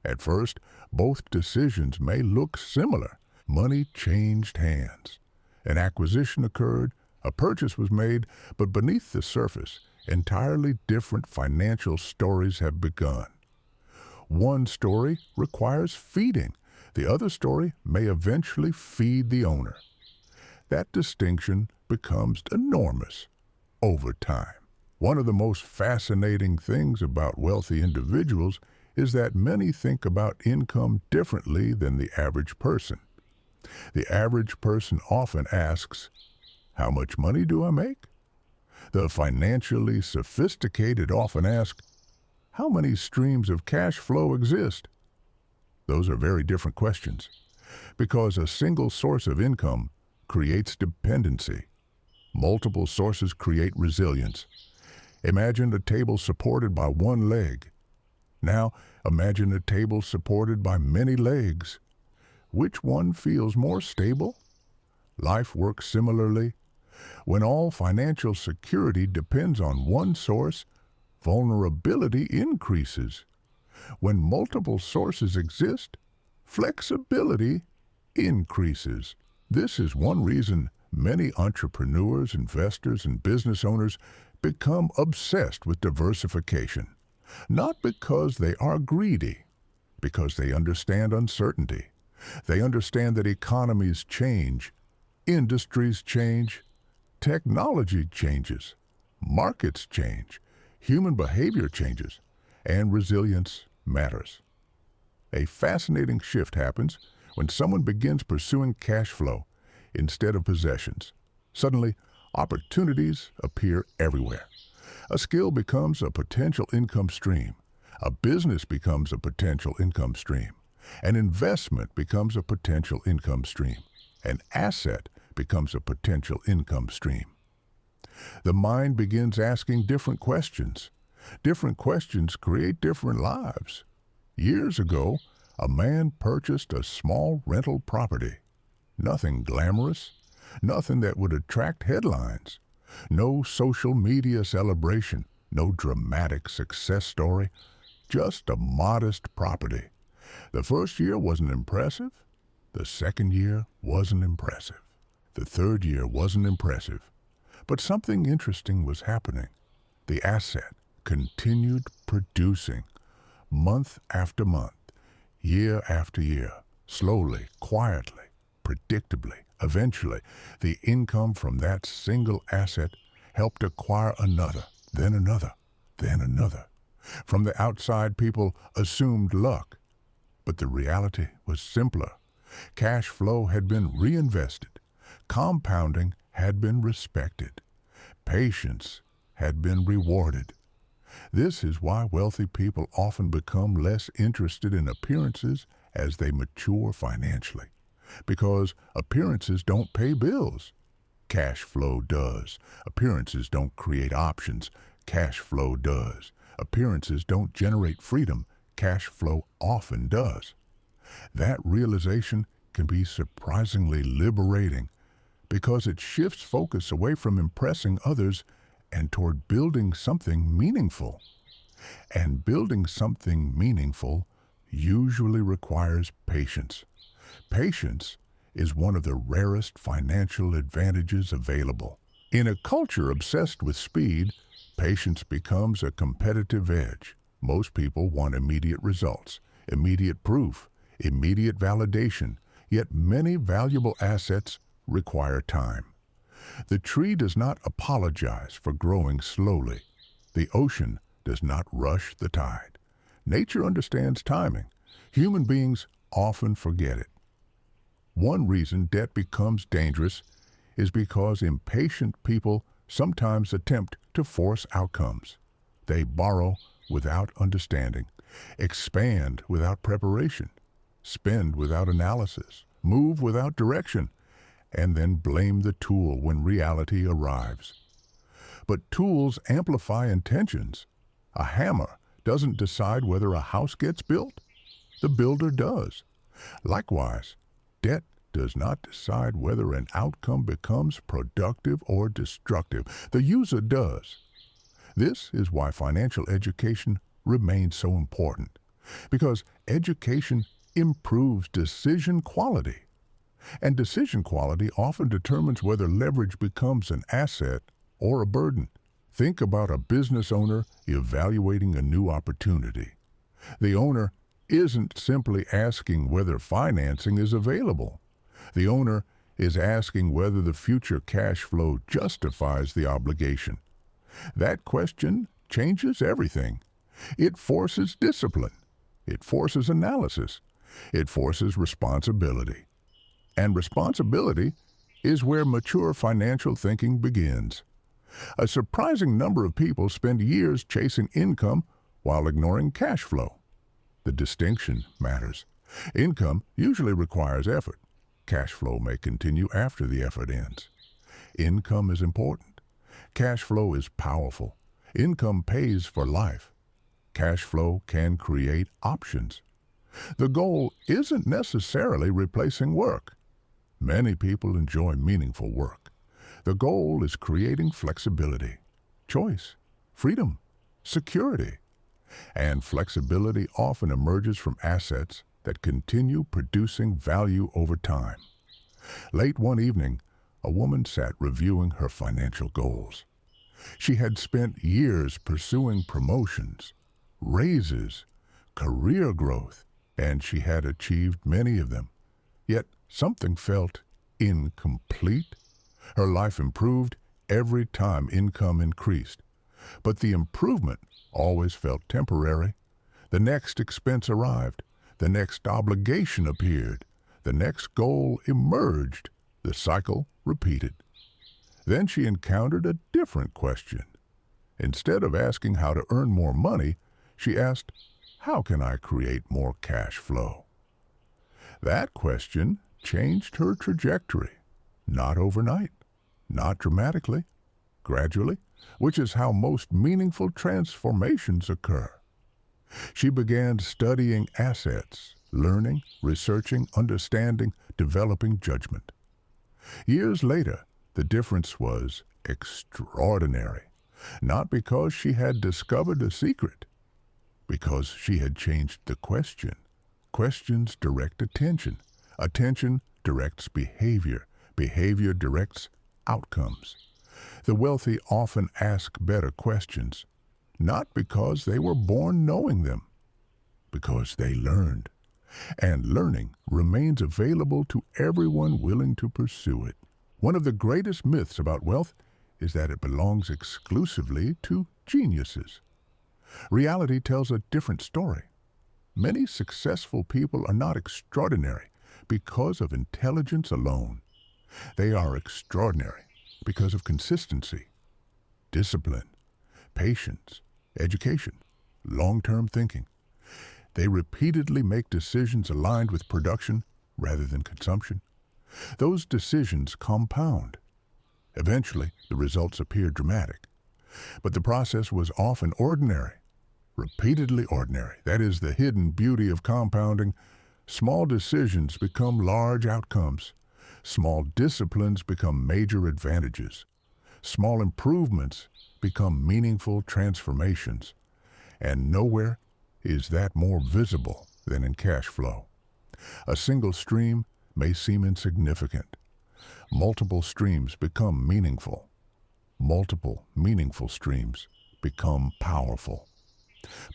At first, both decisions may look similar. Money changed hands. An acquisition occurred, a purchase was made, but beneath the surface, entirely different financial stories have begun. One story requires feeding. The other story may eventually feed the owner. That distinction becomes enormous over time. One of the most fascinating things about wealthy individuals is that many think about income differently than the average person. The average person often asks, "How much money do I make?" The financially sophisticated often ask, "How many streams of cash flow exist?" Those are very different questions, because a single source of income creates dependency. Multiple sources create resilience. Imagine a table supported by one leg. Now, imagine a table supported by many legs. Which one feels more stable? Life works similarly. When all financial security depends on one source, vulnerability increases. When multiple sources exist, flexibility increases. This is one reason many entrepreneurs, investors, and business owners become obsessed with diversification. Not because they are greedy, because they understand uncertainty. They understand that economies change, industries change, technology changes, markets change, human behavior changes, and resilience matters. A fascinating shift happens when someone begins pursuing cash flow instead of possessions. Suddenly, opportunities appear everywhere. A skill becomes a potential income stream. A business becomes a potential income stream. An investment becomes a potential income stream. An asset becomes a potential income stream. The mind begins asking different questions. Different questions create different lives. Years ago, a man purchased a small rental property. Nothing glamorous, nothing that would attract headlines. No social media celebration, no dramatic success story, just a modest property. The first year wasn't impressive. The second year wasn't impressive. The third year wasn't impressive. But something interesting was happening. The asset continued producing month after month, year after year, slowly, quietly, predictably. Eventually, the income from that single asset helped acquire another, then another, then another. From the outside, people assumed luck, but the reality was simpler. Cash flow had been reinvested. Compounding had been respected. Patience had been rewarded. This is why wealthy people often become less interested in appearances as they mature financially. Because appearances don't pay bills. Cash flow does. Appearances don't create options. Cash flow does. Appearances don't generate freedom. Cash flow often does. That realization can be surprisingly liberating because it shifts focus away from impressing others and toward building something meaningful. And building something meaningful usually requires patience. Patience is one of the rarest financial advantages available. In a culture obsessed with speed, patience becomes a competitive edge. Most people want immediate results, immediate proof, immediate validation, yet many valuable assets require time. The tree does not apologize for growing slowly. The ocean does not rush the tide. Nature understands timing. Human beings often forget it. One reason debt becomes dangerous is because impatient people sometimes attempt to force outcomes. They borrow without understanding, expand without preparation, spend without analysis, move without direction, and then blame the tool when reality arrives. But tools amplify intentions. A hammer doesn't decide whether a house gets built. The builder does. Likewise, debt does not decide whether an outcome becomes productive or destructive. The user does. This is why financial education remains so important, because education improves decision quality. And decision quality often determines whether leverage becomes an asset or a burden. Think about a business owner evaluating a new opportunity. The owner isn't simply asking whether financing is available. The owner is asking whether the future cash flow justifies the obligation. That question changes everything. It forces discipline. It forces analysis. It forces responsibility. And responsibility is where mature financial thinking begins. A surprising number of people spend years chasing income while ignoring cash flow. The distinction matters. Income usually requires effort. Cash flow may continue after the effort ends. Income is important. Cash flow is powerful. Income pays for life. Cash flow can create options. The goal isn't necessarily replacing work. Many people enjoy meaningful work. The goal is creating flexibility, choice, freedom, security. And flexibility often emerges from assets that continue producing value over time. Late one evening, a woman sat reviewing her financial goals. She had spent years pursuing promotions, raises, career growth, and she had achieved many of them. Yet something felt incomplete. Her life improved every time income increased, but the improvement always felt temporary. The next expense arrived, the next obligation appeared, the next goal emerged, the cycle repeated. Then she encountered a different question. Instead of asking how to earn more money, she asked, how can I create more cash flow? That question changed her trajectory. Not overnight, not dramatically, gradually, which is how most meaningful transformations occur. She began studying assets, learning, researching, understanding, developing judgment. Years later, The difference was extraordinary, not because she had discovered a secret, because she had changed the question. Questions direct attention. Attention directs behavior. Behavior directs outcomes. The wealthy often ask better questions, not because they were born knowing them, because they learned. And learning remains available to everyone willing to pursue it. One of the greatest myths about wealth is that it belongs exclusively to geniuses. Reality tells a different story. Many successful people are not extraordinary because of intelligence alone. They are extraordinary because of consistency, discipline, patience, education, long-term thinking. They repeatedly make decisions aligned with production rather than consumption. Those decisions compound. Eventually, the results appear dramatic. But the process was often ordinary, repeatedly ordinary. That is the hidden beauty of compounding. Small decisions become large outcomes. Small disciplines become major advantages. Small improvements become meaningful transformations. And nowhere is that more visible than in cash flow. A single stream may seem insignificant. Multiple streams become meaningful. Multiple meaningful streams become powerful.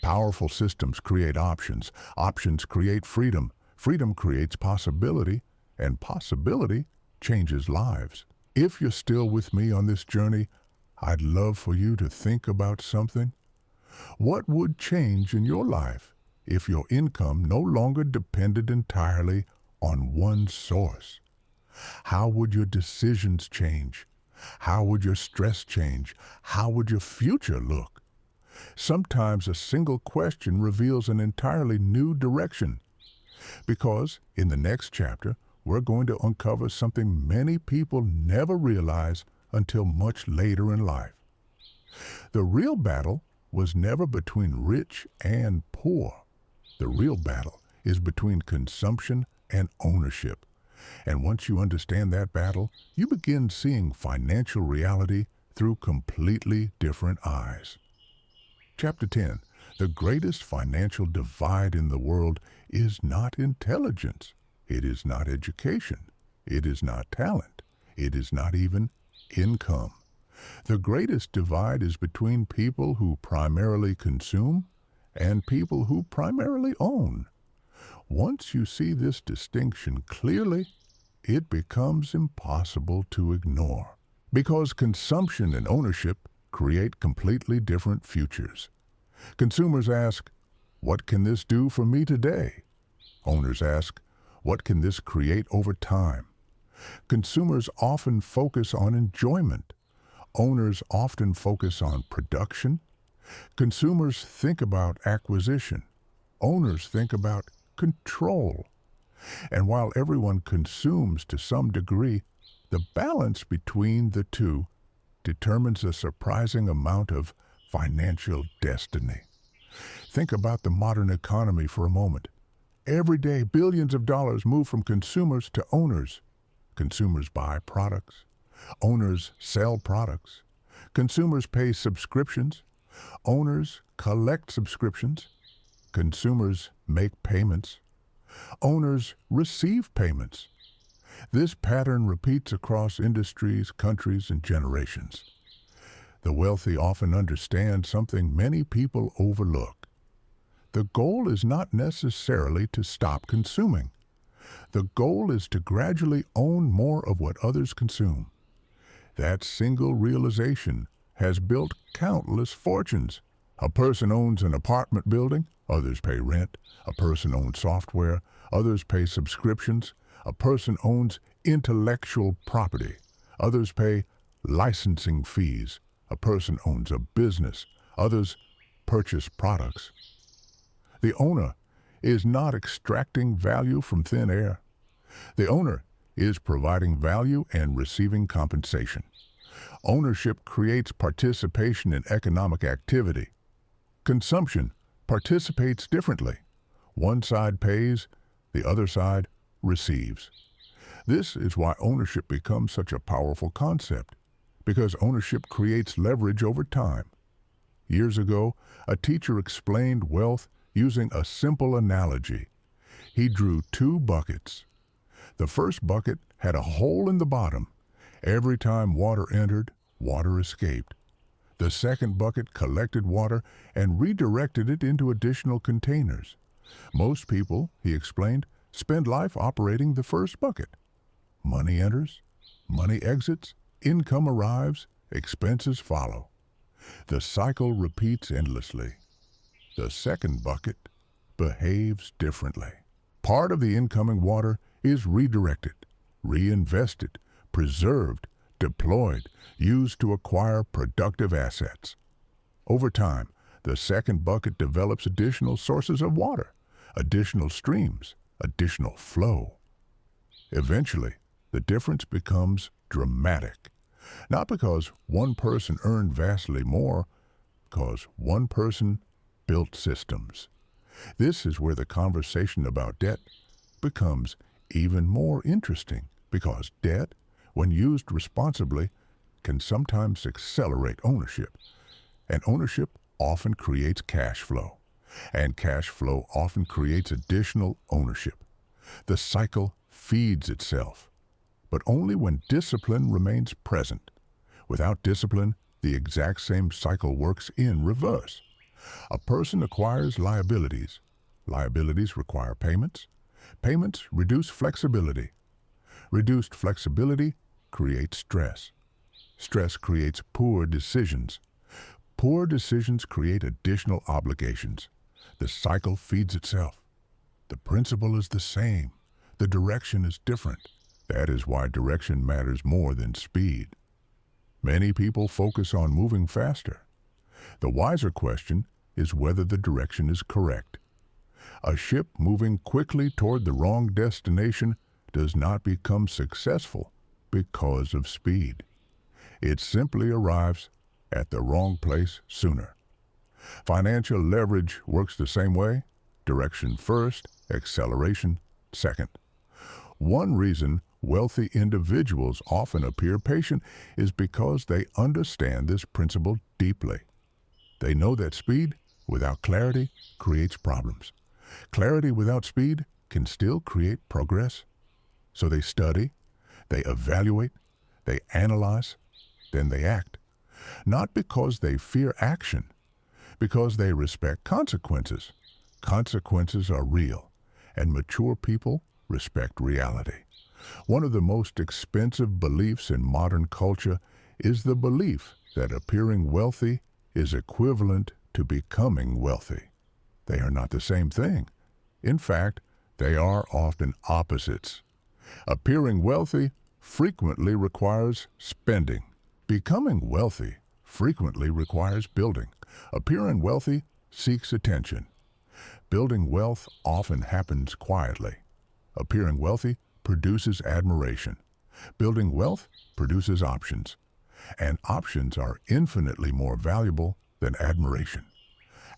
Powerful systems create options. Options create freedom. Freedom creates possibility, and possibility changes lives. If you're still with me on this journey, I'd love for you to think about something. What would change in your life if your income no longer depended entirely on one source? How would your decisions change? How would your stress change? How would your future look? Sometimes a single question reveals an entirely new direction. Because in the next chapter, we're going to uncover something many people never realize until much later in life. The real battle was never between rich and poor. The real battle is between consumption and ownership. And once you understand that battle, you begin seeing financial reality through completely different eyes. Chapter 10. The greatest financial divide in the world is not intelligence. It is not education. It is not talent. It is not even income. The greatest divide is between people who primarily consume and people who primarily own. Once you see this distinction clearly, it becomes impossible to ignore. Because consumption and ownership create completely different futures. Consumers ask, what can this do for me today? Owners ask, what can this create over time? Consumers often focus on enjoyment. Owners often focus on production. Consumers think about acquisition. Owners think about control. And while everyone consumes to some degree, the balance between the two determines a surprising amount of financial destiny. Think about the modern economy for a moment. Every day, billions of dollars move from consumers to owners. Consumers buy products. Owners sell products. Consumers pay subscriptions. Owners collect subscriptions. Consumers make payments. Owners receive payments. This pattern repeats across industries, countries, and generations. The wealthy often understand something many people overlook. The goal is not necessarily to stop consuming. The goal is to gradually own more of what others consume. That single realization has built countless fortunes. A person owns an apartment building, others pay rent. A person owns software, others pay subscriptions. A person owns intellectual property, others pay licensing fees. A person owns a business, others purchase products. The owner is not extracting value from thin air. The owner is providing value and receiving compensation. Ownership creates participation in economic activity. Consumption participates differently. One side pays, the other side receives. This is why ownership becomes such a powerful concept, because ownership creates leverage over time. Years ago, a teacher explained wealth using a simple analogy. He drew two buckets. The first bucket had a hole in the bottom. Every time water entered, water escaped. The second bucket collected water and redirected it into additional containers. Most people, he explained, spend life operating the first bucket. Money enters, money exits, income arrives, expenses follow. The cycle repeats endlessly. The second bucket behaves differently. Part of the incoming water is redirected, reinvested, preserved, deployed, used to acquire productive assets. Over time, the second bucket develops additional sources of water, additional streams, additional flow. Eventually, the difference becomes dramatic. Not because one person earned vastly more, because one person built systems. This is where the conversation about debt becomes even more interesting, because debt, when used responsibly, can sometimes accelerate ownership. And ownership often creates cash flow. And cash flow often creates additional ownership. The cycle feeds itself, but only when discipline remains present. Without discipline, the exact same cycle works in reverse. A person acquires liabilities. Liabilities require payments. Payments reduce flexibility. Reduced flexibility creates stress. Stress creates poor decisions. Poor decisions create additional obligations. The cycle feeds itself. The principle is the same. The direction is different. That is why direction matters more than speed. Many people focus on moving faster. The wiser question is whether the direction is correct. A ship moving quickly toward the wrong destination does not become successful because of speed. It simply arrives at the wrong place sooner. Financial leverage works the same way. Direction first, acceleration second. One reason wealthy individuals often appear patient is because they understand this principle deeply. They know that speed without clarity creates problems. Clarity without speed can still create progress. So they study, they evaluate, they analyze, then they act. Not because they fear action, because they respect consequences. Consequences are real, and mature people respect reality. One of the most expensive beliefs in modern culture is the belief that appearing wealthy is equivalent to becoming wealthy. They are not the same thing. In fact, they are often opposites. Appearing wealthy frequently requires spending. Becoming wealthy frequently requires building. Appearing wealthy seeks attention. Building wealth often happens quietly. Appearing wealthy produces admiration. Building wealth produces options. And options are infinitely more valuable than admiration.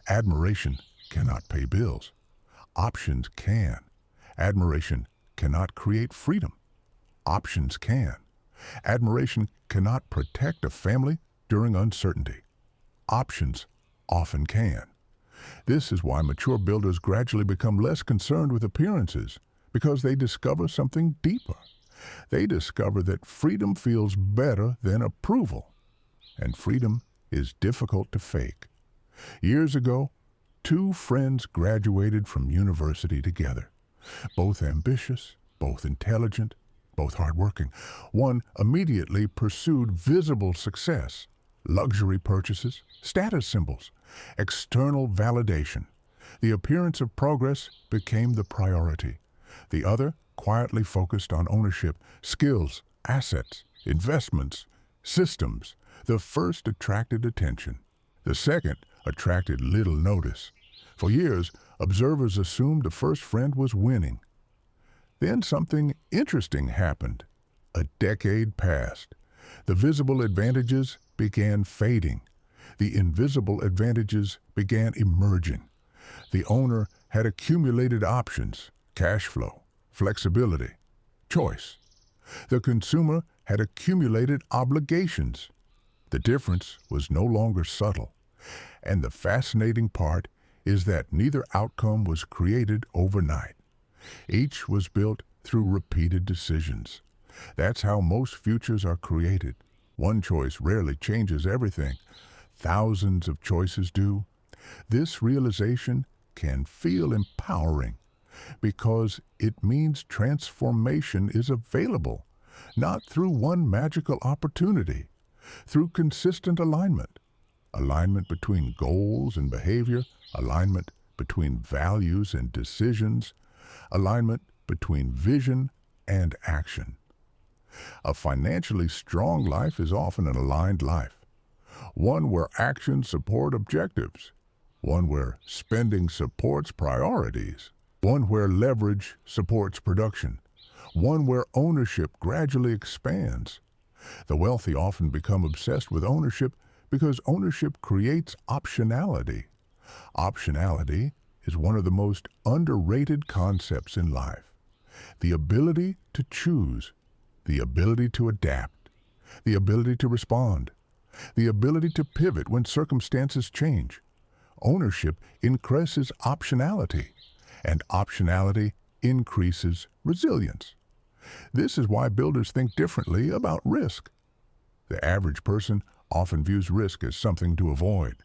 Admiration cannot pay bills. Options can. Admiration cannot create freedom. Options can. Admiration cannot protect a family during uncertainty. Options often can. This is why mature builders gradually become less concerned with appearances, because they discover something deeper. They discover that freedom feels better than approval, and freedom is difficult to fake. Years ago, two friends graduated from university together. Both ambitious, both intelligent, both hardworking. One immediately pursued visible success, luxury purchases, status symbols, external validation. The appearance of progress became the priority. The other quietly focused on ownership, skills, assets, investments, systems. The first attracted attention. The second attracted little notice. For years, observers assumed the first friend was winning. Then something interesting happened. A decade passed. The visible advantages began fading. The invisible advantages began emerging. The owner had accumulated options, cash flow, flexibility, choice. The consumer had accumulated obligations. The difference was no longer subtle. And the fascinating part is that neither outcome was created overnight. Each was built through repeated decisions. That's how most futures are created. One choice rarely changes everything. Thousands of choices do. This realization can feel empowering because it means transformation is available, not through one magical opportunity, through consistent alignment. Alignment between goals and behavior, alignment between values and decisions, alignment between vision and action. A financially strong life is often an aligned life, one where actions support objectives, one where spending supports priorities, one where leverage supports production, one where ownership gradually expands. The wealthy often become obsessed with ownership because ownership creates optionality. Optionality is one of the most underrated concepts in life. The ability to choose, the ability to adapt, the ability to respond, the ability to pivot when circumstances change. Ownership increases optionality, and optionality increases resilience. This is why builders think differently about risk. The average person often views risk as something to avoid.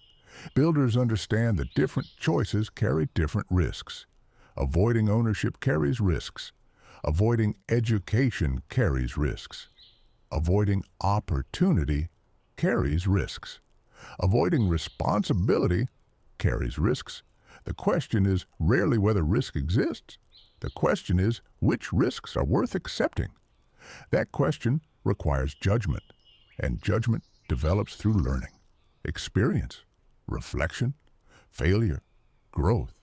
Builders understand that different choices carry different risks. Avoiding ownership carries risks. Avoiding education carries risks. Avoiding opportunity carries risks. Avoiding responsibility carries risks. The question is rarely whether risk exists. The question is which risks are worth accepting. That question requires judgment, and judgment develops through learning, experience, reflection, failure, growth.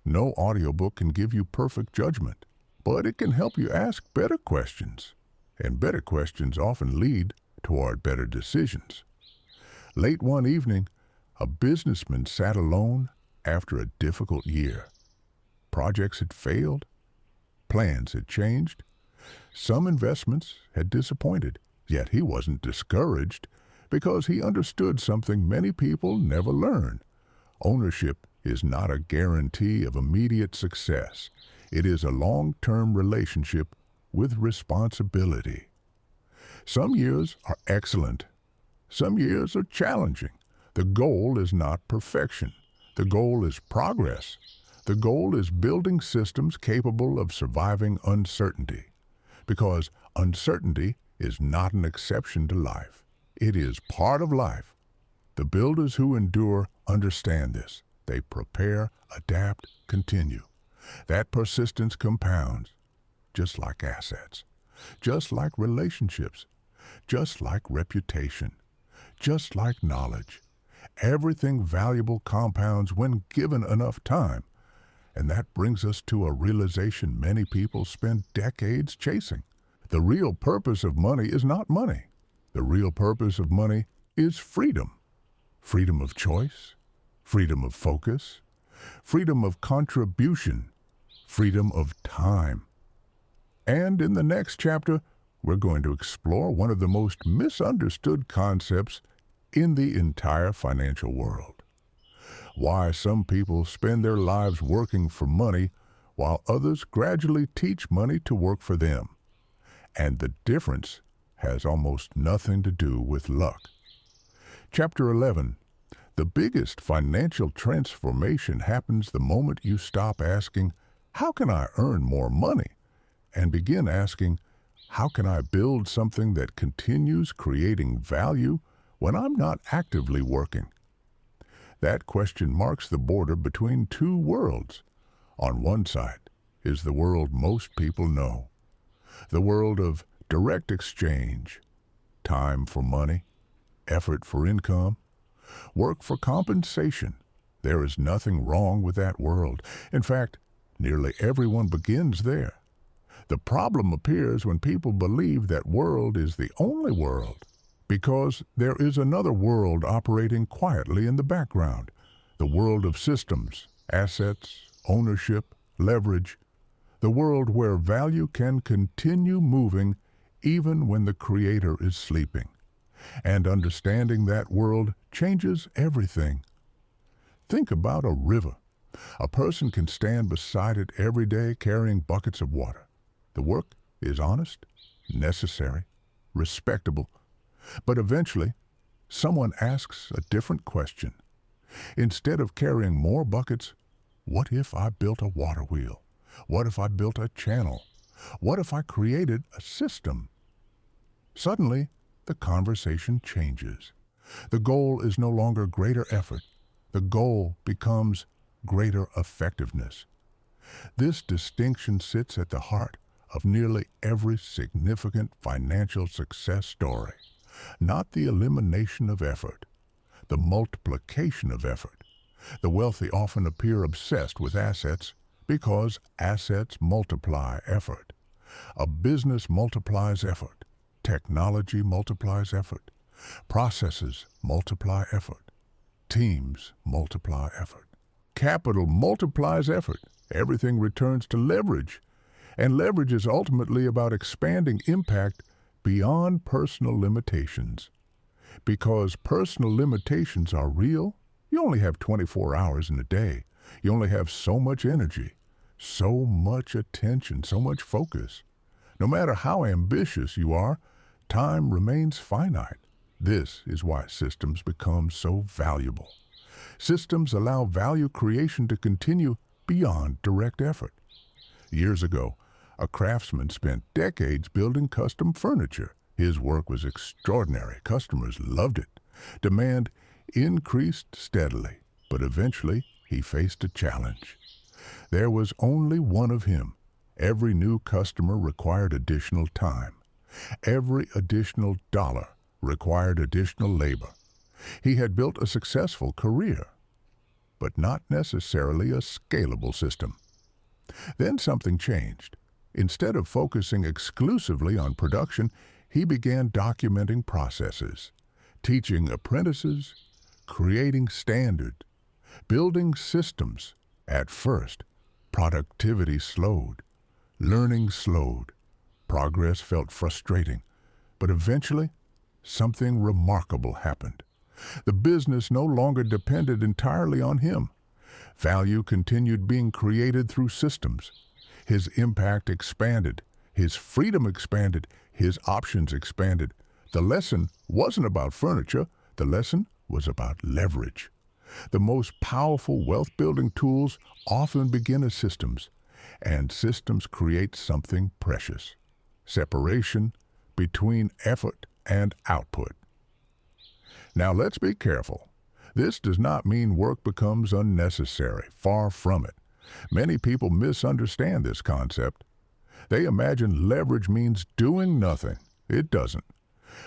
No audiobook can give you perfect judgment, but it can help you ask better questions, and better questions often lead toward better decisions. Late one evening, a businessman sat alone after a difficult year. Projects had failed, plans had changed, some investments had disappointed, yet he wasn't discouraged because he understood something many people never learn. Ownership is not a guarantee of immediate success. It is a long-term relationship with responsibility. Some years are excellent. Some years are challenging. The goal is not perfection. The goal is progress. The goal is building systems capable of surviving uncertainty, because uncertainty is not an exception to life. It is part of life. The builders who endure understand this. They prepare, adapt, continue. That persistence compounds, just like assets, just like relationships, just like reputation, just like knowledge. Everything valuable compounds when given enough time. And that brings us to a realization many people spend decades chasing. The real purpose of money is not money. The real purpose of money is freedom. Freedom of choice, freedom of focus, freedom of contribution, freedom of time. And in the next chapter, we're going to explore one of the most misunderstood concepts in the entire financial world. Why some people spend their lives working for money while others gradually teach money to work for them. And the difference has almost nothing to do with luck. Chapter 11. The biggest financial transformation happens the moment you stop asking, "How can I earn more money?" and begin asking, "How can I build something that continues creating value when I'm not actively working?" That question marks the border between two worlds. On one side is the world most people know, the world of direct exchange, time for money, effort for income, work for compensation. There is nothing wrong with that world. In fact, nearly everyone begins there. The problem appears when people believe that world is the only world, because there is another world operating quietly in the background, the world of systems, assets, ownership, leverage, the world where value can continue moving even when the Creator is sleeping. And understanding that world changes everything. Think about a river. A person can stand beside it every day carrying buckets of water. The work is honest, necessary, respectable. But eventually, someone asks a different question. Instead of carrying more buckets, what if I built a water wheel? What if I built a channel? What if I created a system? Suddenly, the conversation changes. The goal is no longer greater effort. The goal becomes greater effectiveness. This distinction sits at the heart of nearly every significant financial success story. Not the elimination of effort, the multiplication of effort. The wealthy often appear obsessed with assets because assets multiply effort. A business multiplies effort. Technology multiplies effort. Processes multiply effort. Teams multiply effort. Capital multiplies effort. Everything returns to leverage. And leverage is ultimately about expanding impact beyond personal limitations. Because personal limitations are real, you only have 24 hours in a day. You only have so much energy, so much attention, so much focus. No matter how ambitious you are, time remains finite. This is why systems become so valuable. Systems allow value creation to continue beyond direct effort. Years ago, a craftsman spent decades building custom furniture. His work was extraordinary. Customers loved it. Demand increased steadily, but eventually he faced a challenge. There was only one of him. Every new customer required additional time. Every additional dollar required additional labor. He had built a successful career, but not necessarily a scalable system. Then something changed. Instead of focusing exclusively on production, he began documenting processes, teaching apprentices, creating standards, building systems. At first, productivity slowed, learning slowed, progress felt frustrating, but eventually, something remarkable happened. The business no longer depended entirely on him. Value continued being created through systems. His impact expanded, his freedom expanded, his options expanded. The lesson wasn't about furniture, the lesson was about leverage. The most powerful wealth-building tools often begin as systems, and systems create something precious: separation between effort and output. Now let's be careful. This does not mean work becomes unnecessary. Far from it. Many people misunderstand this concept. They imagine leverage means doing nothing. It doesn't.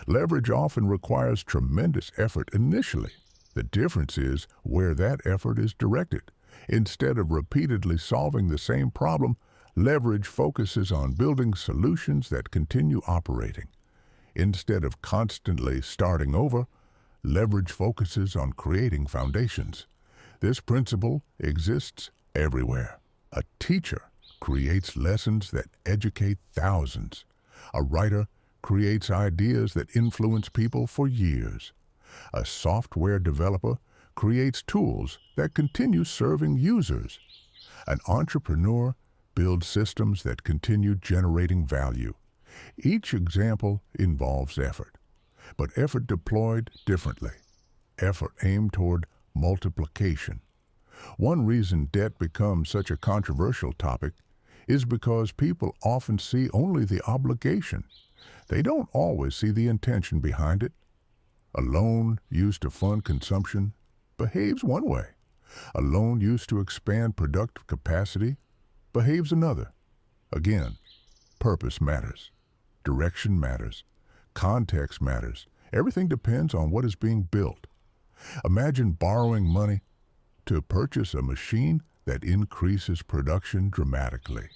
Leverage often requires tremendous effort initially. The difference is where that effort is directed. Instead of repeatedly solving the same problem, leverage focuses on building solutions that continue operating. Instead of constantly starting over, leverage focuses on creating foundations. This principle exists everywhere. A teacher creates lessons that educate thousands. A writer creates ideas that influence people for years. A software developer creates tools that continue serving users. An entrepreneur builds systems that continue generating value. Each example involves effort, but effort deployed differently. Effort aimed toward multiplication. One reason debt becomes such a controversial topic is because people often see only the obligation. They don't always see the intention behind it. A loan used to fund consumption behaves one way. A loan used to expand productive capacity behaves another. Again, purpose matters. Direction matters. Context matters. Everything depends on what is being built. Imagine borrowing money to purchase a machine that increases production dramatically.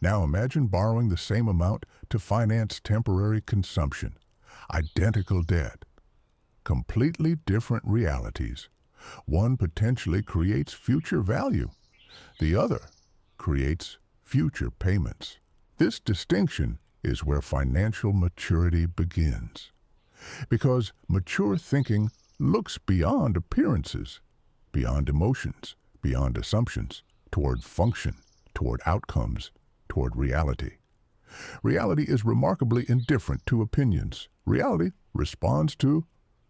Now imagine borrowing the same amount to finance temporary consumption. Identical debt. Completely different realities. One potentially creates future value. The other creates future payments. This distinction is where financial maturity begins. Because mature thinking looks beyond appearances, beyond emotions, beyond assumptions, toward function, toward outcomes, toward reality. Reality is remarkably indifferent to opinions. Reality responds to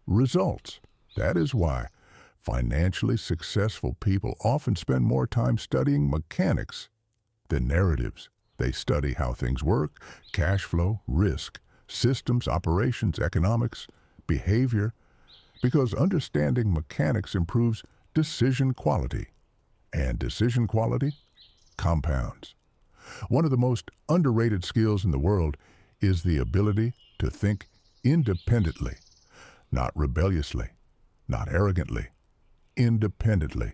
results. That is why financially successful people often spend more time studying mechanics than narratives. They study how things work, cash flow, risk, systems, operations, economics, behavior, because understanding mechanics improves decision quality, and decision quality compounds. One of the most underrated skills in the world is the ability to think independently, not rebelliously, not arrogantly, independently.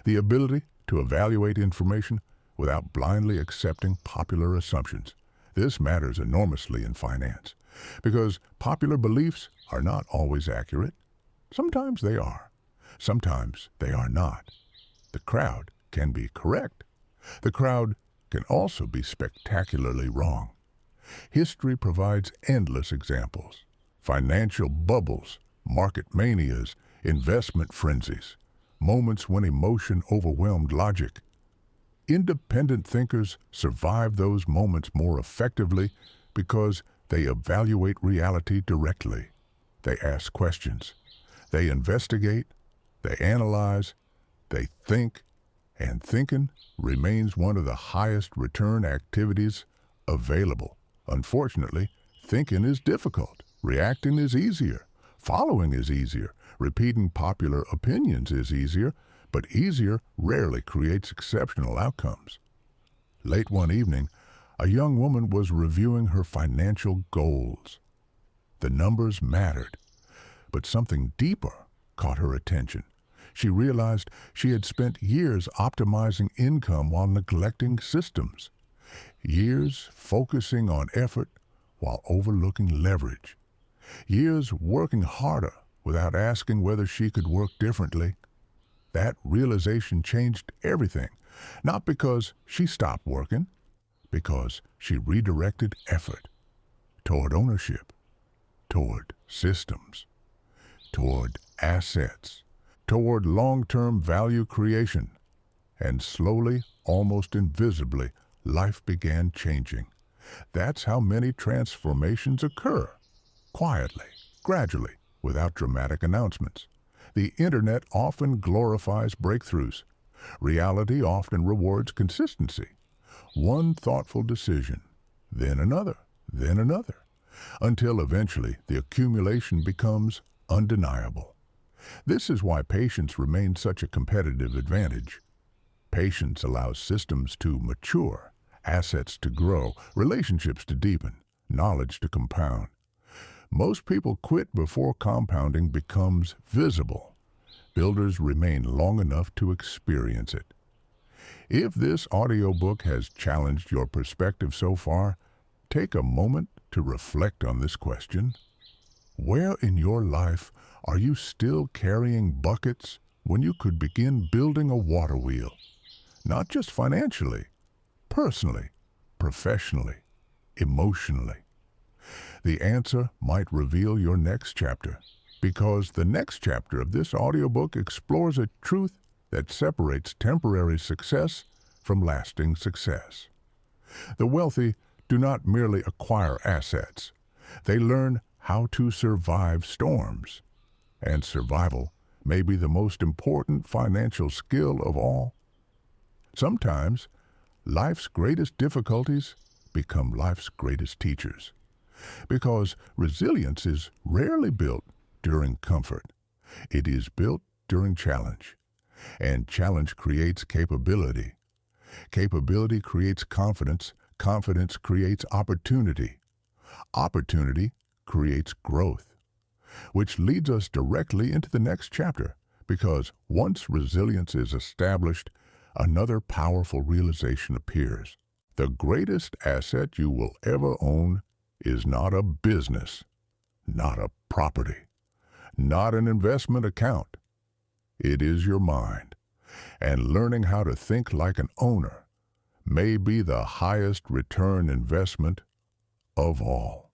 The ability to evaluate information without blindly accepting popular assumptions. This matters enormously in finance because popular beliefs are not always accurate. Sometimes they are. Sometimes they are not. The crowd can be correct. The crowd can also be spectacularly wrong. History provides endless examples. Financial bubbles, market manias, investment frenzies, moments when emotion overwhelmed logic. Independent thinkers survive those moments more effectively because they evaluate reality directly. They ask questions. They investigate. They analyze. They think. And thinking remains one of the highest return activities available. Unfortunately, thinking is difficult. Reacting is easier. Following is easier. Repeating popular opinions is easier, but easier rarely creates exceptional outcomes. Late one evening, a young woman was reviewing her financial goals. The numbers mattered, but something deeper caught her attention. She realized she had spent years optimizing income while neglecting systems, years focusing on effort while overlooking leverage, years working harder without asking whether she could work differently. That realization changed everything, not because she stopped working, because she redirected effort toward ownership, toward systems, toward assets, toward long-term value creation. And slowly, almost invisibly, life began changing. That's how many transformations occur, quietly, gradually, without dramatic announcements. The internet often glorifies breakthroughs. Reality often rewards consistency. One thoughtful decision, then another, until eventually the accumulation becomes undeniable. This is why patience remains such a competitive advantage. Patience allows systems to mature, assets to grow, relationships to deepen, knowledge to compound. Most people quit before compounding becomes visible. Builders remain long enough to experience it. If this audiobook has challenged your perspective so far, take a moment to reflect on this question. Where in your life are you still carrying buckets when you could begin building a water wheel? Not just financially, personally, professionally, emotionally. The answer might reveal your next chapter, because the next chapter of this audiobook explores a truth that separates temporary success from lasting success. The wealthy do not merely acquire assets. They learn how to survive storms. And survival may be the most important financial skill of all. Sometimes, life's greatest difficulties become life's greatest teachers. Because resilience is rarely built during comfort. It is built during challenge. And challenge creates capability. Capability creates confidence. Confidence creates opportunity. Opportunity creates growth. Which leads us directly into the next chapter, because once resilience is established, another powerful realization appears. The greatest asset you will ever own is not a business, not a property, not an investment account. It is your mind. And learning how to think like an owner may be the highest return investment of all.